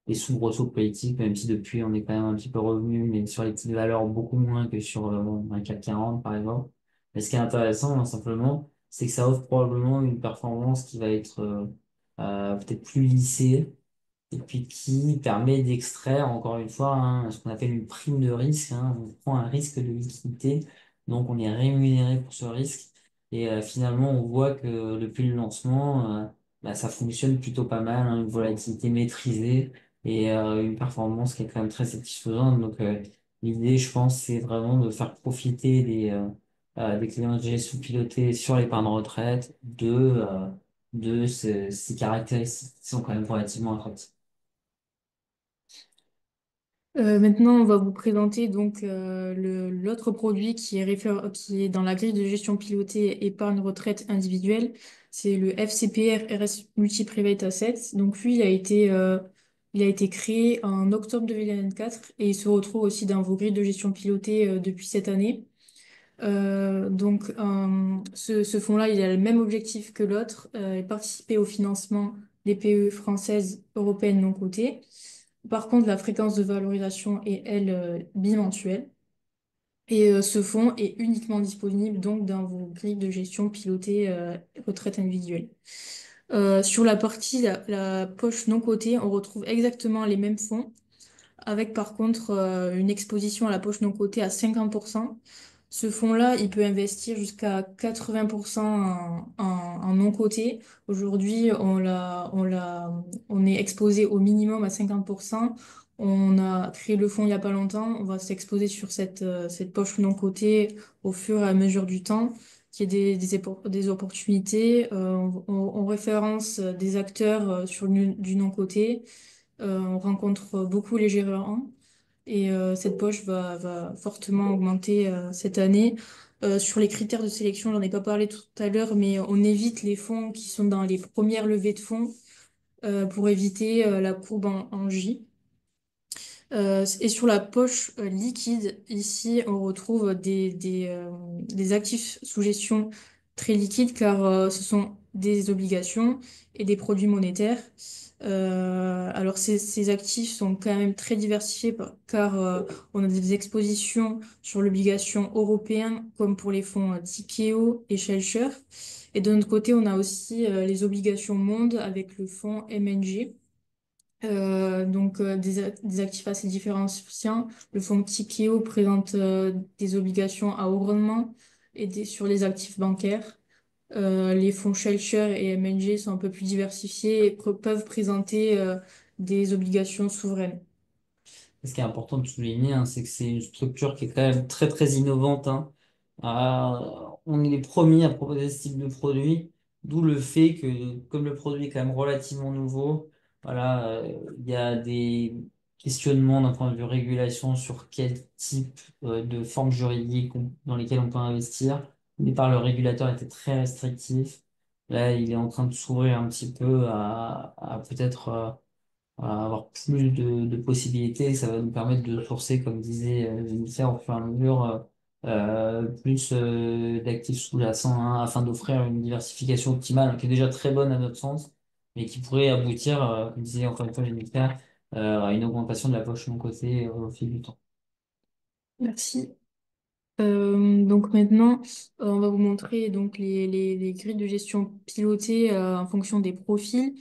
[SPEAKER 1] des soubresauts politiques, même si depuis on est quand même un petit peu revenu, mais sur les petites valeurs beaucoup moins que sur un CAC 40 par exemple. Mais ce qui est intéressant, hein, simplement, c'est que ça offre probablement une performance qui va être peut-être plus lissée et puis qui permet d'extraire, encore une fois, hein, ce qu'on appelle une prime de risque, hein. On prend un risque de liquidité, donc on est rémunéré pour ce risque. Et finalement, on voit que depuis le lancement, bah, ça fonctionne plutôt pas mal, hein, une volatilité maîtrisée et une performance qui est quand même très satisfaisante. Donc l'idée, je pense, c'est vraiment de faire profiter des clients de gestion pilotée sur l'épargne retraite de ces caractéristiques qui sont quand même relativement attractives.
[SPEAKER 2] Maintenant, on va vous présenter donc l'autre produit qui est dans la grille de gestion pilotée épargne retraite individuelle. C'est le FCPR RS Multi-Private Assets. Donc lui, il a été créé en octobre 2024 et il se retrouve aussi dans vos grilles de gestion pilotée depuis cette année. Ce fonds-là, il a le même objectif que l'autre, et participer au financement des PE françaises, européennes non cotées. Par contre, la fréquence de valorisation est, elle, bimensuelle. Et ce fonds est uniquement disponible donc dans vos grilles de gestion pilotées retraite individuelle. Sur la partie, la poche non cotée, on retrouve exactement les mêmes fonds, avec par contre une exposition à la poche non cotée à 50%. Ce fonds-là, il peut investir jusqu'à 80% en non coté. Aujourd'hui, on est exposé au minimum à 50%. On a créé le fonds il n'y a pas longtemps. On va s'exposer sur cette poche non cotée au fur et à mesure du temps, qui est des opportunités. On référence des acteurs sur du non coté. On rencontre beaucoup les gérants. Et cette poche va fortement augmenter cette année. Sur les critères de sélection, j'en ai pas parlé tout à l'heure, mais on évite les fonds qui sont dans les premières levées de fonds pour éviter la courbe en J. Et sur la poche liquide, ici, on retrouve des actifs sous gestion très liquides car ce sont des obligations et des produits monétaires. Alors ces actifs sont quand même très diversifiés car on a des expositions sur l'obligation européenne comme pour les fonds Tikeo et Shelcher. Et de notre côté, on a aussi les obligations monde avec le fonds MNG. Des actifs assez différenciants. Le fonds Tikeo présente des obligations à haut rendement et sur les actifs bancaires. Les fonds Shelcher et MNG sont un peu plus diversifiés et peuvent présenter des obligations souveraines.
[SPEAKER 1] Ce qui est important de souligner, hein, c'est que c'est une structure qui est quand même très très innovante, hein. On est les premiers à proposer ce type de produit, d'où le fait que comme le produit est quand même relativement nouveau, voilà, il y a des questionnements d'un point de vue régulation sur quel type de forme juridique dans lesquelles on peut investir. Au départ, le régulateur était très restrictif. Là, il est en train de s'ouvrir un petit peu à peut-être avoir plus de possibilités. Ça va nous permettre de sourcer, comme disait Jennifer, au fur et à mesure, plus d'actifs sous-jacents, hein, afin d'offrir une diversification optimale, hein, qui est déjà très bonne à notre sens, mais qui pourrait aboutir, comme disait encore une fois Jennifer, à une augmentation de la poche non cotée au fil du temps.
[SPEAKER 2] Merci. Donc maintenant, on va vous montrer donc les grilles de gestion pilotées en fonction des profils.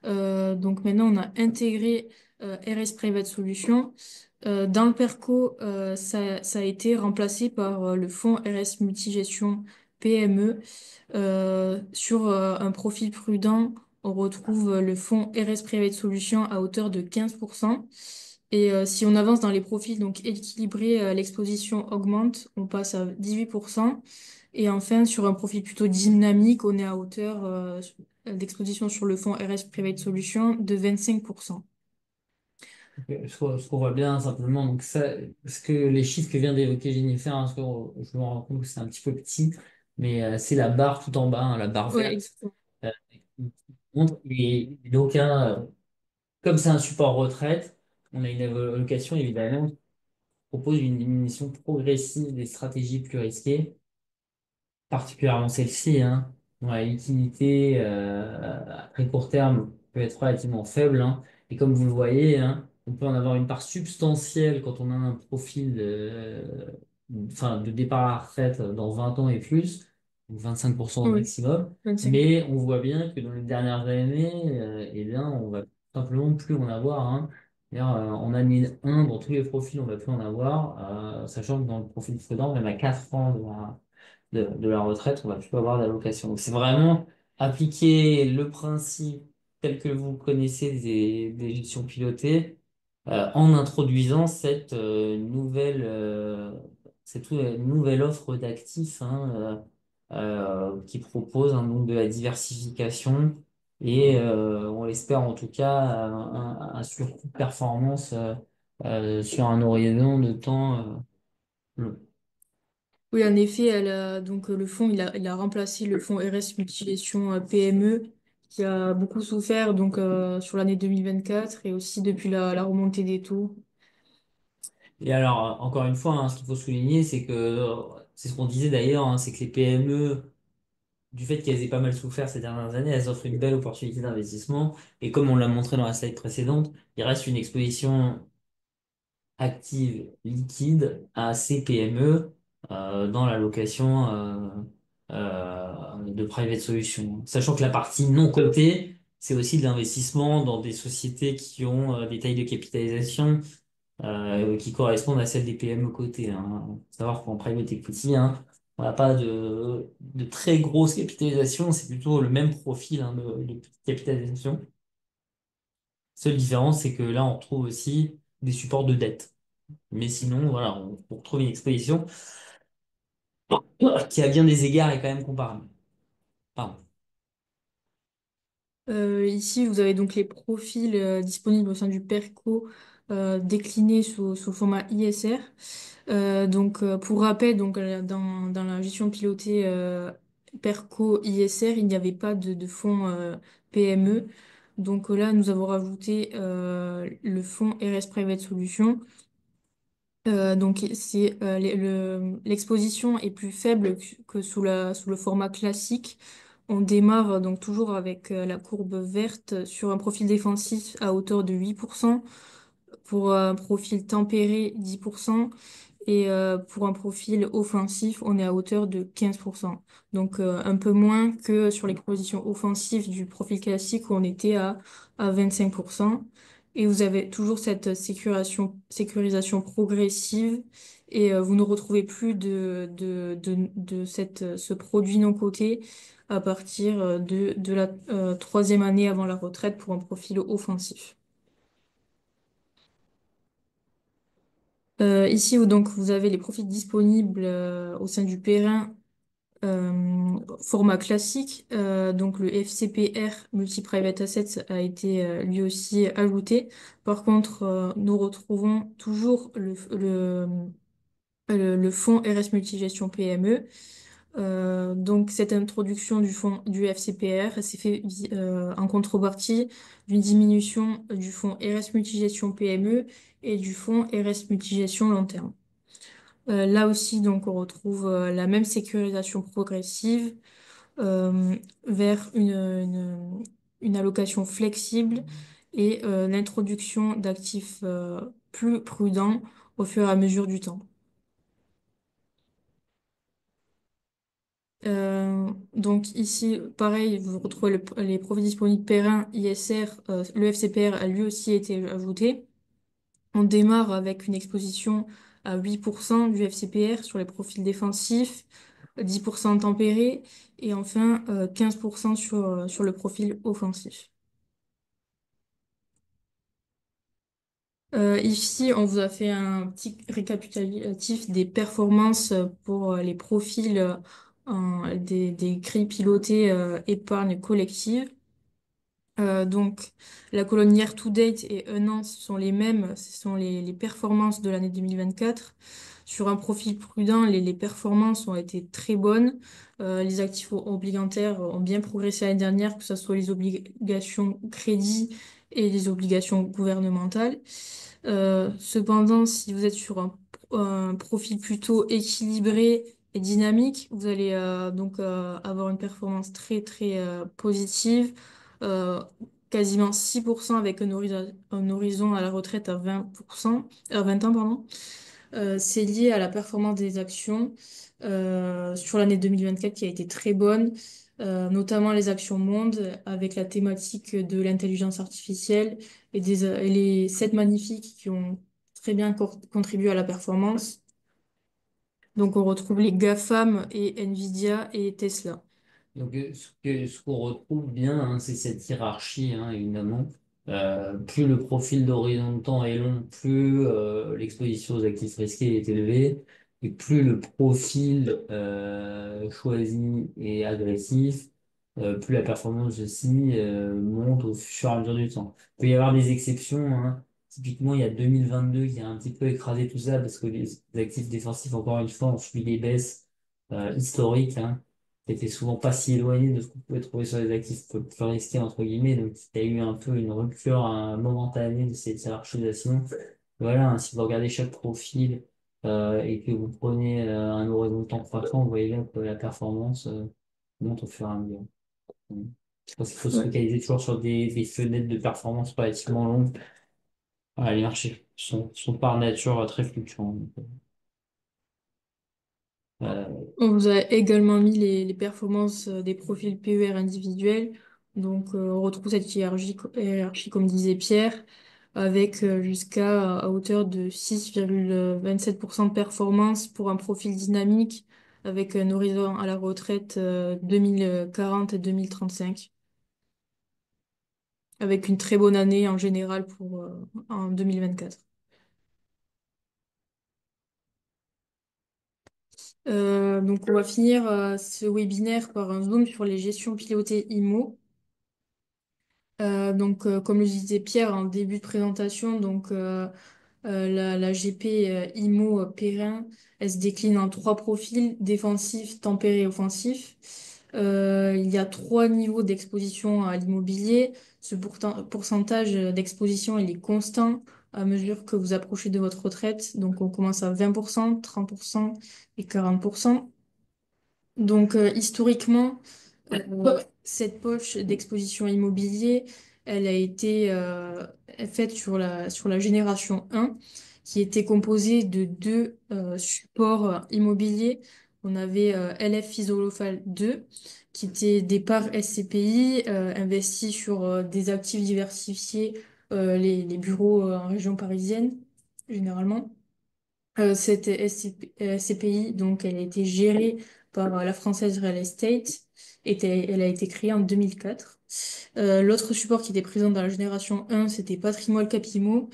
[SPEAKER 2] Donc maintenant, on a intégré RS Private Solutions. Dans le PERCO, ça a été remplacé par le fonds RS Multigestion PME. Sur un profil prudent, on retrouve le fonds RS Private Solutions à hauteur de 15%. Et si on avance dans les profils donc équilibrés, l'exposition augmente, on passe à 18%. Et enfin, sur un profil plutôt dynamique, on est à hauteur d'exposition sur le fonds RS Private Solutions de 25%.
[SPEAKER 1] Ce qu'on voit bien simplement, donc ça, ce que les chiffres que vient d'évoquer Jennifer, hein, je me rends compte que c'est un petit peu petit, mais c'est la barre tout en bas, hein, la barre
[SPEAKER 2] Ouais,
[SPEAKER 1] verte.
[SPEAKER 2] exactement.
[SPEAKER 1] euh, qui montre. Et donc, hein, comme c'est un support retraite, on a une allocation évidemment qui propose une diminution progressive des stratégies plus risquées, particulièrement celle-ci, hein, dont la liquidité à très court terme peut être relativement faible, hein. Et comme vous le voyez, hein, on peut en avoir une part substantielle quand on a un profil enfin, de départ à la retraite dans 20 ans et plus, donc 25% au
[SPEAKER 2] Oui,
[SPEAKER 1] maximum.
[SPEAKER 2] 25.
[SPEAKER 1] Mais on voit bien que dans les dernières années, eh bien, on va simplement plus en avoir, hein. C'est-à-dire, en année 1, dans tous les profils, on va plus en avoir, sachant que dans le profil prudent, même à 4 ans de la retraite, on va plus avoir d'allocation. Donc c'est vraiment appliquer le principe tel que vous connaissez des gestions pilotées en introduisant cette nouvelle offre d'actifs, hein, qui propose un donc de la diversification et on l'espère en tout cas un surcoût de performance sur un horizon de temps long.
[SPEAKER 2] Oui, en effet, donc, le fonds, il a remplacé le fonds RS Multigestion PME qui a beaucoup souffert donc, sur l'année 2024 et aussi depuis la remontée des taux.
[SPEAKER 1] Et alors, encore une fois, hein, ce qu'il faut souligner, c'est que, c'est ce qu'on disait d'ailleurs, hein, c'est que les PME, du fait qu'elles aient pas mal souffert ces dernières années, elles offrent une belle opportunité d'investissement. Et comme on l'a montré dans la slide précédente, il reste une exposition active liquide à ces PME dans la location. de private solutions. Sachant que la partie non cotée, c'est aussi de l'investissement dans des sociétés qui ont des tailles de capitalisation qui correspondent à celles des PME cotées. Hein. Faut savoir qu'en private equity, hein, on n'a pas de très grosse capitalisation, c'est plutôt le même profil hein, de capitalisation. Seule différence, c'est que là, on retrouve aussi des supports de dette. Mais sinon, voilà, on retrouve une exposition qui, à bien des égards, est quand même comparable. Pardon.
[SPEAKER 2] Ici, vous avez donc les profils disponibles au sein du PERCO déclinés sous le format ISR. Pour rappel, dans la gestion pilotée PERCO ISR, il n'y avait pas de fonds PME. Là, nous avons rajouté le fonds RS Private Solutions. L'exposition est plus faible que sous le format classique. On démarre donc toujours avec la courbe verte sur un profil défensif à hauteur de 8%, pour un profil tempéré 10%, et pour un profil offensif, on est à hauteur de 15%. Un peu moins que sur l'exposition offensive du profil classique où on était à 25%. Et vous avez toujours cette sécurisation progressive, et vous ne retrouvez plus ce produit non coté à partir de la troisième année avant la retraite pour un profil offensif. Ici, vous avez les profils disponibles au sein du Perrin format classique. Le FCPR Multi-Private Assets a été lui aussi ajouté. Par contre, nous retrouvons toujours le fonds RS Multigestion PME. Cette introduction du fonds du FCPR s'est fait en contrepartie d'une diminution du fonds RS Multigestion PME et du fonds RS Multigestion long terme. Là aussi, on retrouve la même sécurisation progressive vers une allocation flexible et l'introduction d'actifs plus prudents au fur et à mesure du temps. Ici, pareil, vous retrouvez les profits disponibles Perrin, ISR, le FCPR a lui aussi été ajouté. On démarre avec une exposition à 8% du FCPR sur les profils défensifs, 10% tempérés et enfin 15% sur le profil offensif. Ici, on vous a fait un petit récapitulatif des performances pour les profils des grilles pilotées épargne collective. La colonne year to date et un an, ce sont les mêmes, ce sont les performances de l'année 2024. Sur un profil prudent, les performances ont été très bonnes. Les actifs obligataires ont bien progressé l'année dernière, que ce soit les obligations crédit et les obligations gouvernementales. Cependant, si vous êtes sur un profil plutôt équilibré et dynamique, vous allez avoir une performance très très positive, euh, quasiment 6% avec un horizon à la retraite à 20%, à 20 ans, pardon. C'est lié à la performance des actions sur l'année 2024 qui a été très bonne, notamment les actions monde avec la thématique de l'intelligence artificielle et les 7 magnifiques qui ont très bien contribué à la performance. On retrouve les GAFAM et Nvidia et Tesla.
[SPEAKER 1] Donc, ce qu'on retrouve bien, hein, c'est cette hiérarchie, hein, évidemment. Plus le profil d'horizon de temps est long, plus l'exposition aux actifs risqués est élevée, et plus le profil choisi est agressif, plus la performance aussi monte au fur et à mesure du temps. Il peut y avoir des exceptions, hein. Typiquement, il y a 2022 qui a un petit peu écrasé tout ça parce que les actifs défensifs, encore une fois, ont suivi des baisses historiques, hein qui était souvent pas si éloigné de ce qu'on pouvait trouver sur les actifs plus risqués, entre guillemets. Donc, il y a eu un peu une rupture momentanée de cette hiérarchisation. Voilà, hein, si vous regardez chaque profil et que vous prenez un horizon de temps croissant, vous voyez bien que la performance monte au fur et à mesure. Je pense qu'il faut se
[SPEAKER 2] Ouais.
[SPEAKER 1] focaliser toujours sur des fenêtres de performance relativement longues. Voilà, les marchés sont par nature très fluctuants. Euh,
[SPEAKER 2] On vous a également mis les performances des profils PER individuels. Donc, on retrouve cette hiérarchie, comme disait Pierre, avec jusqu'à à hauteur de 6,27% de performance pour un profil dynamique avec un horizon à la retraite 2040 et 2035, avec une très bonne année en général pour en 2024. Donc, on va finir ce webinaire par un zoom sur les gestions pilotées IMO. Comme le disait Pierre en début de présentation, la GP IMO Perrin, elle se décline en trois profils, défensif, tempéré et offensif. Il y a trois niveaux d'exposition à l'immobilier. Pourcentage d'exposition, il est constant à mesure que vous approchez de votre retraite. Donc, on commence à 20%, 30% et 40%. Historiquement, cette poche d'exposition immobilier, elle a été faite sur la génération 1, qui était composée de deux supports immobiliers. On avait LF Isolofal 2, qui était des parts SCPI investies sur des actifs diversifiés, les bureaux en région parisienne, généralement. Cette SCPI, donc, elle a été gérée par la Française Real Estate. Elle a été créée en 2004. L'autre support qui était présent dans la génération 1, c'était Patrimoine Capimo.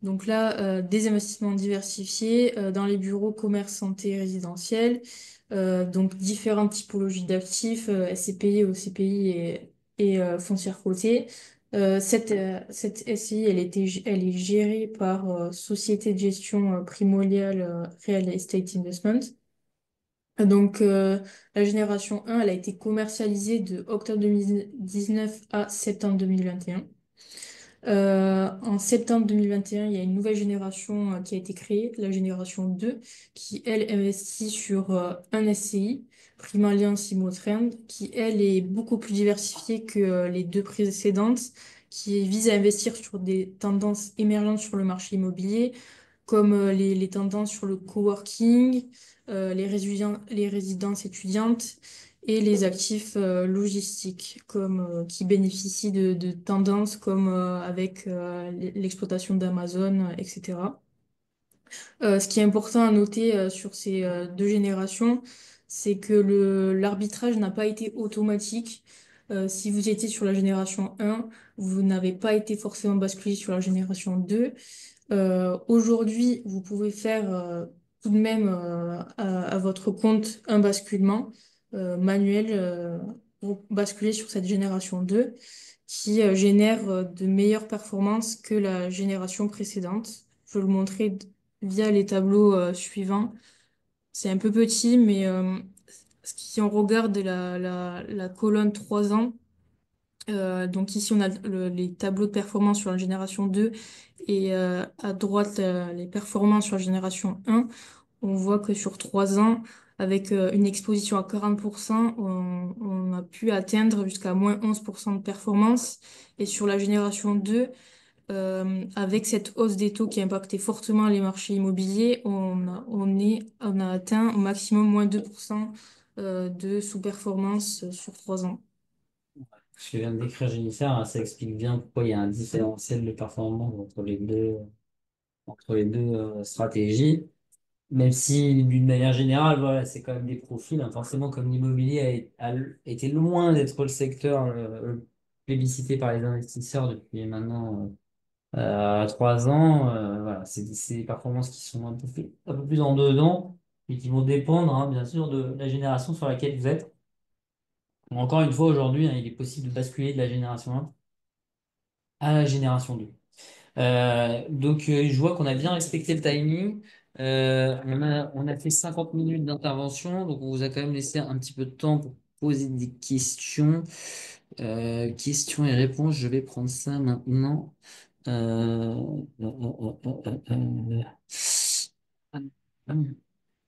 [SPEAKER 2] Donc là, des investissements diversifiés dans les bureaux, commerce, santé, résidentiel. Donc différentes typologies d'actifs, SCPI, OCPI et foncière cotée. Cette SCI, elle est gérée par Société de gestion primoniale Real Estate Investment. La génération 1, elle a été commercialisée de octobre 2019 à septembre 2021. En septembre 2021, il y a une nouvelle génération qui a été créée, la génération 2, qui, elle, investit sur un SCI, Prima Alliance Immotrend, qui, elle, est beaucoup plus diversifiée que les deux précédentes, qui vise à investir sur des tendances émergentes sur le marché immobilier, comme les tendances sur le coworking, les résidences étudiantes et les actifs logistiques qui bénéficient de tendances comme avec l'exploitation d'Amazon, etc. Ce qui est important à noter sur ces deux générations, c'est que l'arbitrage n'a pas été automatique. Si vous étiez sur la génération 1, vous n'avez pas été forcément basculé sur la génération 2. Aujourd'hui, vous pouvez faire tout de même à votre compte un basculement manuel pour basculer sur cette génération 2 qui génère de meilleures performances que la génération précédente. Je vais le montrer via les tableaux suivants. C'est un peu petit, mais si on regarde la colonne 3 ans, donc ici, on a les tableaux de performance sur la génération 2 et à droite, les performances sur la génération 1. On voit que sur 3 ans, avec une exposition à 40%, on a pu atteindre jusqu'à moins 11% de performance. Et sur la génération 2, avec cette hausse des taux qui a impacté fortement les marchés immobiliers, on a atteint au maximum moins 2% de sous-performance sur 3 ans.
[SPEAKER 1] Ce que vient de décrire Jennifer, hein, ça explique bien pourquoi il y a un différentiel de performance entre les deux stratégies. Même si, d'une manière générale, voilà, c'est quand même des profils, hein. Forcément, comme l'immobilier a été loin d'être le secteur plébiscité par les investisseurs depuis maintenant 3 ans, voilà, c'est des performances qui sont un peu plus en dedans et qui vont dépendre, hein, bien sûr, de la génération sur laquelle vous êtes. Encore une fois, aujourd'hui, hein, il est possible de basculer de la génération 1 à la génération 2. Je vois qu'on a bien respecté le timing. On a fait 50 minutes d'intervention, donc on vous a quand même laissé un petit peu de temps pour poser des questions. Questions et réponses, je vais prendre ça maintenant. Euh,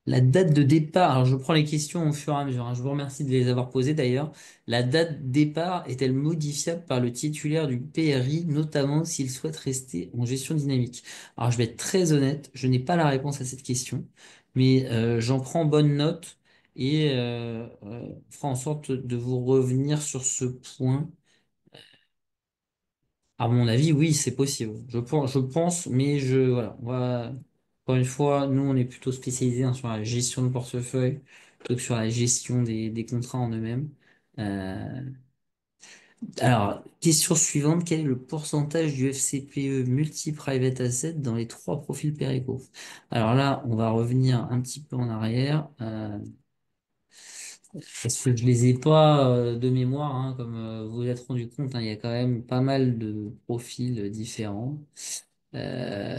[SPEAKER 1] La date de départ, alors je prends les questions au fur et à mesure, hein. Je vous remercie de les avoir posées d'ailleurs. La date de départ est-elle modifiable par le titulaire du PRI, notamment s'il souhaite rester en gestion dynamique? Alors je vais être très honnête, je n'ai pas la réponse à cette question, mais j'en prends bonne note. et on fera en sorte de vous revenir sur ce point. À mon avis, oui, c'est possible. Je pense, mais voilà, encore une fois, nous, on est plutôt spécialisé sur la gestion de portefeuille plutôt que sur la gestion des contrats en eux-mêmes. Euh, alors, question suivante, quel est le pourcentage du FCPE multi-private asset dans les trois profils Péréco? Alors là, on va revenir un petit peu en arrière, parce que je les ai pas de mémoire, hein, comme vous vous êtes rendu compte, hein, il y a quand même pas mal de profils différents. Euh,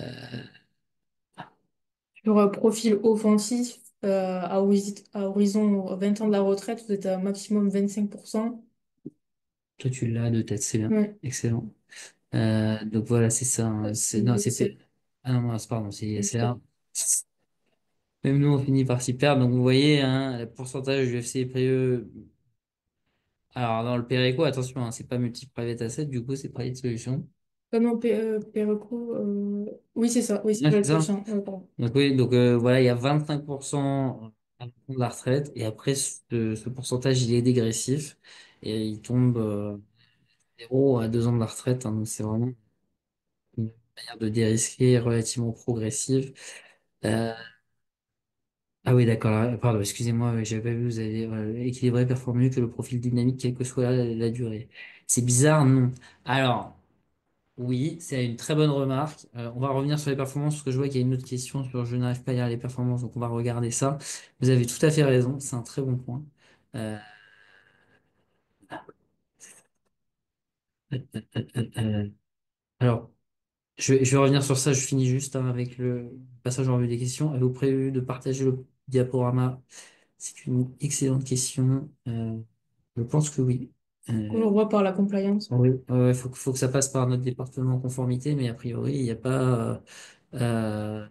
[SPEAKER 2] Sur profil offensif, à horizon 20 ans de la retraite, vous êtes à maximum 25%.
[SPEAKER 1] Toi, tu l'as de tête, c'est bien.
[SPEAKER 2] Ouais.
[SPEAKER 1] Excellent. Donc voilà, c'est ça, hein. Non,
[SPEAKER 2] C'est
[SPEAKER 1] Ah non, non, pardon, c'est
[SPEAKER 2] ok.
[SPEAKER 1] ISR. Même nous, on finit par s'y perdre. Donc vous voyez, hein, le pourcentage du FC PE. Alors dans le Péréco, attention, hein, c'est pas multi-private asset, du coup, c'est private solution.
[SPEAKER 2] Non, Péreco, oui, c'est ça. Oui, c'est
[SPEAKER 1] Ouais,
[SPEAKER 2] pas
[SPEAKER 1] c'est
[SPEAKER 2] la
[SPEAKER 1] ça.
[SPEAKER 2] solution. Ouais, pardon.
[SPEAKER 1] Donc oui, donc voilà, il y a 25% à la fin de la retraite, et après, ce pourcentage, il est dégressif, et il tombe 0 à 2 ans de la retraite, hein. Donc c'est vraiment une manière de dérisquer relativement progressive. Euh, ah oui, d'accord. Pardon, excusez-moi, j'avais pas vu, vous avez équilibré performe mieux que le profil dynamique, quelle que soit la durée. C'est bizarre, non? Alors, oui, c'est une très bonne remarque. On va revenir sur les performances, parce que je vois qu'il y a une autre question sur je n'arrive pas à lire les performances, donc on va regarder ça. Vous avez tout à fait raison, c'est un très bon point. Euh, euh, euh, alors, je vais revenir sur ça, je finis juste hein, avec le passage en revue des questions. Avez-vous prévu de partager le diaporama? C'est une excellente question. Je pense que oui.
[SPEAKER 2] On le
[SPEAKER 1] Euh,
[SPEAKER 2] voit par la compliance.
[SPEAKER 1] oui, ouais, faut que ça passe par notre département conformité, mais a priori, il n'y a pas. euh,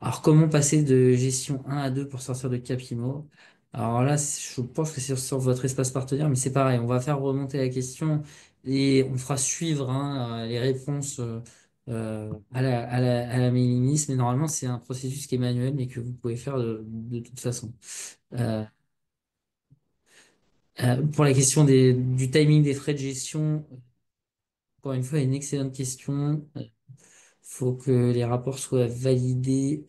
[SPEAKER 1] Alors, comment passer de gestion 1 à 2 pour sortir de Capimo? Alors là, je pense que c'est sur votre espace partenaire, mais c'est pareil, on va faire remonter la question et on fera suivre hein, les réponses à la mailing list, mais normalement, c'est un processus qui est manuel, mais que vous pouvez faire de toute façon. Euh, pour la question du timing des frais de gestion, encore une fois, une excellente question. Faut que les rapports soient validés.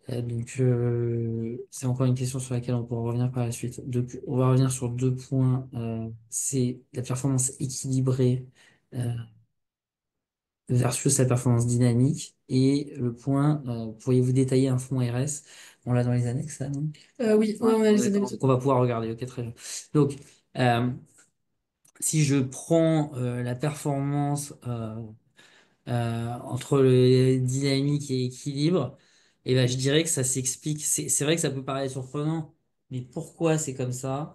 [SPEAKER 1] C'est encore une question sur laquelle on pourra revenir par la suite. Donc, on va revenir sur deux points. C'est la performance équilibrée versus la performance dynamique. Et le point, pourriez-vous détailler un fonds RS? On l'a dans les annexes, ça, non?
[SPEAKER 2] Oui,
[SPEAKER 1] Ouais,
[SPEAKER 2] ouais, on a les
[SPEAKER 1] d'accord.
[SPEAKER 2] analyses.
[SPEAKER 1] Donc, on va pouvoir regarder. Ok, très bien. Donc, euh, si je prends la performance entre le dynamique et équilibre, et ben, je dirais que ça s'explique. C'est vrai que ça peut paraître surprenant, mais pourquoi c'est comme ça?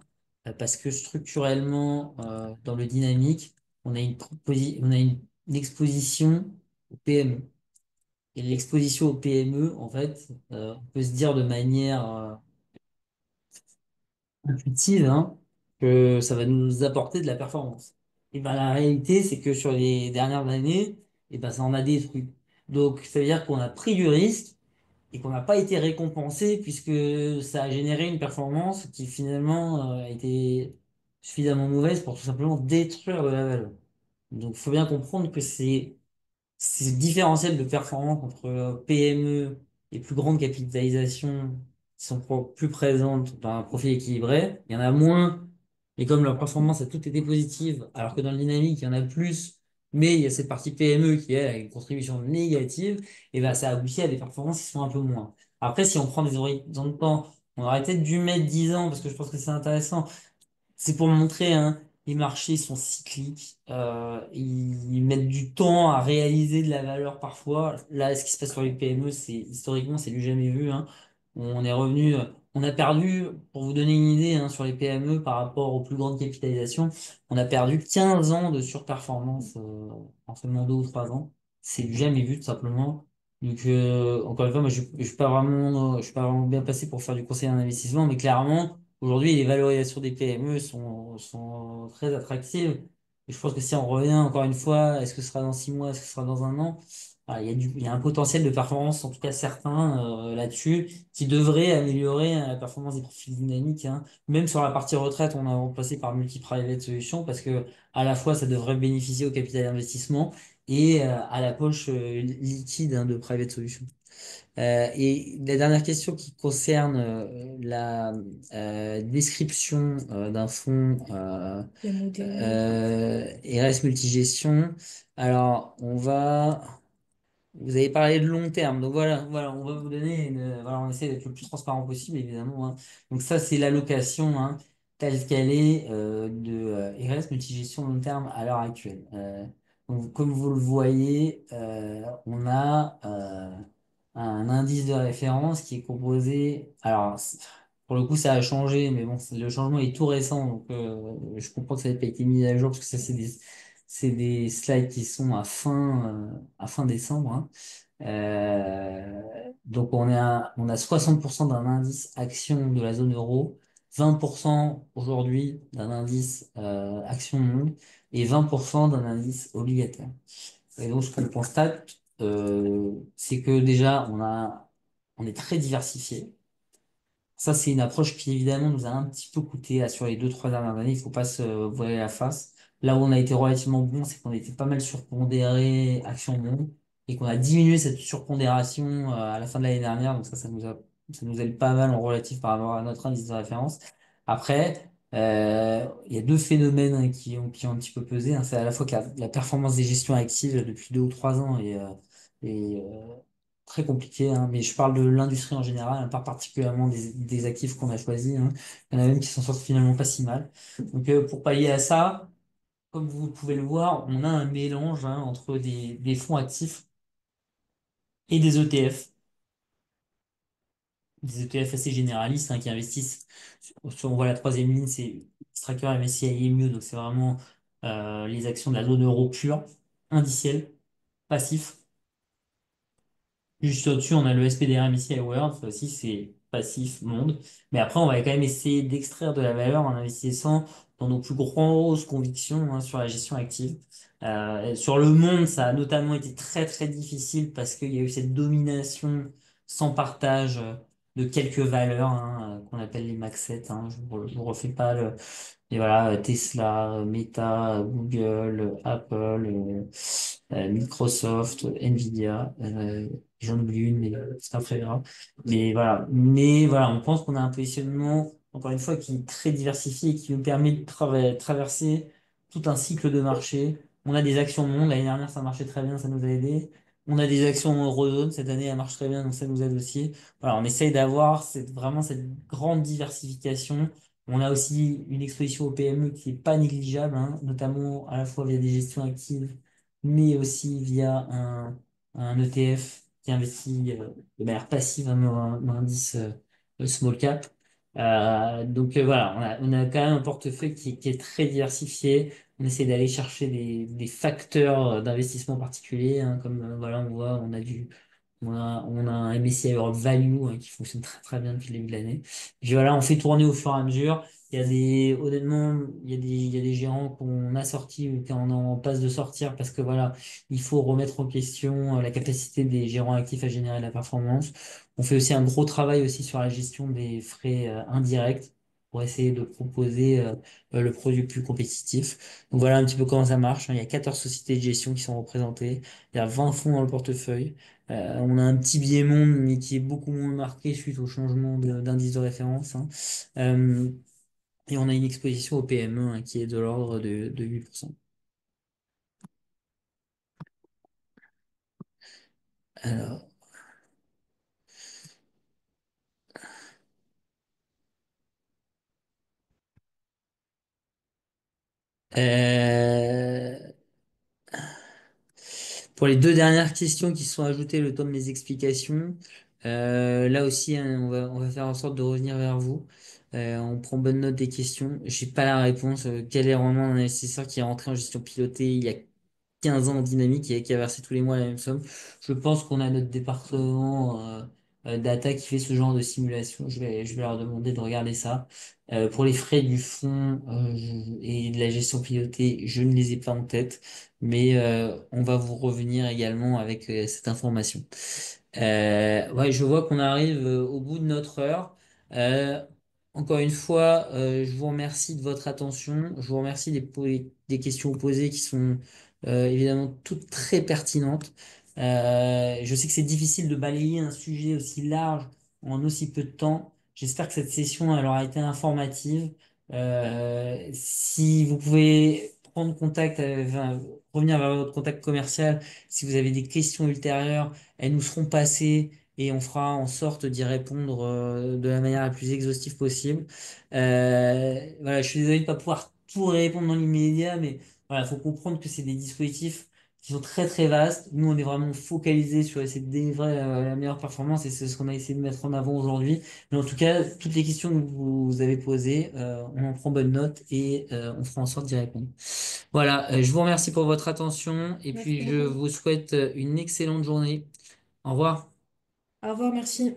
[SPEAKER 1] Parce que structurellement, dans le dynamique, on a une exposition au PME. Et l'exposition au PME, en fait, on peut se dire de manière intuitive, hein, que ça va nous apporter de la performance. Et ben la réalité, c'est que sur les dernières années, et ben ça en a détruit. Donc ça veut dire qu'on a pris du risque et qu'on n'a pas été récompensé puisque ça a généré une performance qui finalement a été suffisamment mauvaise pour tout simplement détruire de la valeur. Donc il faut bien comprendre que c'est différentiel de performance entre PME et plus grande capitalisation qui sont plus présentes dans un profil équilibré. Il y en a moins, et comme leur performance a toutes été positive, alors que dans le dynamique, il y en a plus, mais il y a cette partie PME qui, elle, a une contribution négative, et ben ça aboutit à des performances qui sont un peu moins. Après, si on prend des horizons de temps, on aurait peut-être dû mettre 10 ans, parce que je pense que c'est intéressant. C'est pour montrer, hein, les marchés sont cycliques, ils mettent du temps à réaliser de la valeur parfois. Là, ce qui se passe sur les PME, c'est historiquement, c'est du jamais vu, hein. On est revenu, on a perdu, pour vous donner une idée, hein, sur les PME par rapport aux plus grandes capitalisations, on a perdu 15 ans de surperformance en seulement 2 ou 3 ans. C'est du jamais vu, tout simplement. Donc, encore une fois, moi, je suis pas vraiment bien placé pour faire du conseil en investissement, mais clairement, aujourd'hui, les valorisations des PME sont très attractives. Et je pense que si on revient encore une fois, est-ce que ce sera dans 6 mois, est-ce que ce sera dans un an? Voilà, il y a un potentiel de performance, en tout cas certain, là-dessus, qui devrait améliorer la performance des profils dynamiques, hein. Même sur la partie retraite, on a remplacé par multi-private solutions parce que à la fois ça devrait bénéficier au capital d'investissement et à la poche liquide, hein, de private solutions. Et la dernière question qui concerne la description d'un fonds
[SPEAKER 2] Bien modéré.
[SPEAKER 1] RS multigestion. Alors, vous avez parlé de long terme, donc voilà, on va vous donner voilà, on essaie d'être le plus transparent possible, évidemment, hein. Donc ça, c'est l'allocation, hein, telle qu'elle est de RS multigestion long terme à l'heure actuelle. Donc, comme vous le voyez, on a un indice de référence qui est composé. Alors, pour le coup, ça a changé, mais bon, le changement est tout récent, donc je comprends que ça n'ait pas été mis à jour parce que ça, c'est des slides qui sont à fin décembre, hein. Donc, on a 60% d'un indice action de la zone euro, 20% aujourd'hui d'un indice action monde et 20% d'un indice obligataire. Et donc, ce qu'on constate, c'est que déjà, on est très diversifié. Ça, c'est une approche qui, évidemment, nous a un petit peu coûté là, sur les 2, 3 dernières années. Il faut pas se voiler la face. Là où on a été relativement bon, c'est qu'on était pas mal surpondéré action monde et qu'on a diminué cette surpondération à la fin de l'année dernière. Donc ça nous aide pas mal en relatif par rapport à notre indice de référence. Après, il y a deux phénomènes, hein, qui ont un petit peu pesé, hein. C'est à la fois que la performance des gestions actives depuis 2 ou 3 ans est très compliqué, hein, mais je parle de l'industrie en général, hein, pas particulièrement des actifs qu'on a choisis, hein. Il y en a même qui s'en sortent finalement pas si mal. Donc, pour pallier à ça, comme vous pouvez le voir, on a un mélange, hein, entre des fonds actifs et des ETF. Des ETF assez généralistes, hein, qui investissent on voit la troisième ligne, c'est Stracker MSCI EMU, donc c'est vraiment les actions de la zone euro pure, indicielle, passif. Juste au-dessus, on a le SPDR MSCI World, ça aussi c'est passif monde. Mais après, on va quand même essayer d'extraire de la valeur en investissant dans nos plus grosses convictions, hein, sur la gestion active. Sur le monde, ça a notamment été très très difficile parce qu'il y a eu cette domination sans partage de quelques valeurs, hein, qu'on appelle les Max 7, hein. Je vous refais pas et voilà, Tesla, Meta, Google, Apple, Microsoft, Nvidia, j'en oublie une, mais c'est pas très grave. Mais voilà, on pense qu'on a un positionnement, encore une fois, qui est très diversifié et qui nous permet de traverser tout un cycle de marché. On a des actions monde, l'année dernière ça marchait très bien, ça nous a aidé. On a des actions eurozone, cette année elle marche très bien, donc ça nous aide aussi. Voilà, on essaye d'avoir vraiment cette grande diversification. On a aussi une exposition au PME qui est pas négligeable, hein, notamment à la fois via des gestions actives, mais aussi via un ETF qui investit de manière passive dans l'indice small cap. Donc voilà, on a quand même un portefeuille qui est très diversifié. On essaie d'aller chercher des facteurs d'investissement particuliers, hein, comme voilà, on voit, on a un MSCI Europe Value, hein, qui fonctionne très très bien depuis le début de l'année. Puis voilà, on fait tourner au fur et à mesure. Honnêtement, il y a des gérants qu'on a sortis ou qu'on est en passe de sortir parce que voilà, il faut remettre en question la capacité des gérants actifs à générer de la performance. On fait aussi un gros travail aussi sur la gestion des frais indirects pour essayer de proposer le produit le plus compétitif. Donc voilà un petit peu comment ça marche, hein. Il y a 14 sociétés de gestion qui sont représentées. Il y a 20 fonds dans le portefeuille. On a un petit biais monde, mais qui est beaucoup moins marqué suite au changement d'indice de référence, hein. Euh, et on a une exposition au PME, hein, qui est de l'ordre de 8%. Alors, euh, pour les deux dernières questions qui sont ajoutées le temps de mes explications, là aussi, hein, on va faire en sorte de revenir vers vous. On prend bonne note des questions. J'ai pas la réponse. Quel est vraiment un investisseur qui est rentré en gestion pilotée il y a 15 ans en dynamique et qui a versé tous les mois la même somme? Je pense qu'on a notre département data qui fait ce genre de simulation. Je vais leur demander de regarder ça. Pour les frais du fonds et de la gestion pilotée, je ne les ai pas en tête, mais on va vous revenir également avec cette information. Ouais, je vois qu'on arrive au bout de notre heure. Euh, Encore une fois, je vous remercie de votre attention. Je vous remercie des questions posées qui sont évidemment toutes très pertinentes. Je sais que c'est difficile de balayer un sujet aussi large en aussi peu de temps. J'espère que cette session elle aura été informative. Si vous pouvez prendre contact, enfin, revenir vers votre contact commercial si vous avez des questions ultérieures, elles nous seront passées et on fera en sorte d'y répondre de la manière la plus exhaustive possible. Voilà, je suis désolé de ne pas pouvoir tout répondre dans l'immédiat, mais voilà, faut comprendre que c'est des dispositifs qui sont très très vastes. Nous, on est vraiment focalisé sur essayer de délivrer la meilleure performance et c'est ce qu'on a essayé de mettre en avant aujourd'hui. Mais en tout cas, toutes les questions que vous avez posées, on en prend bonne note et on fera en sorte d'y répondre. Voilà, je vous remercie pour votre attention et
[SPEAKER 2] Merci
[SPEAKER 1] puis je
[SPEAKER 2] beaucoup.
[SPEAKER 1] vous souhaite une excellente journée. Au revoir.
[SPEAKER 2] Au revoir, merci.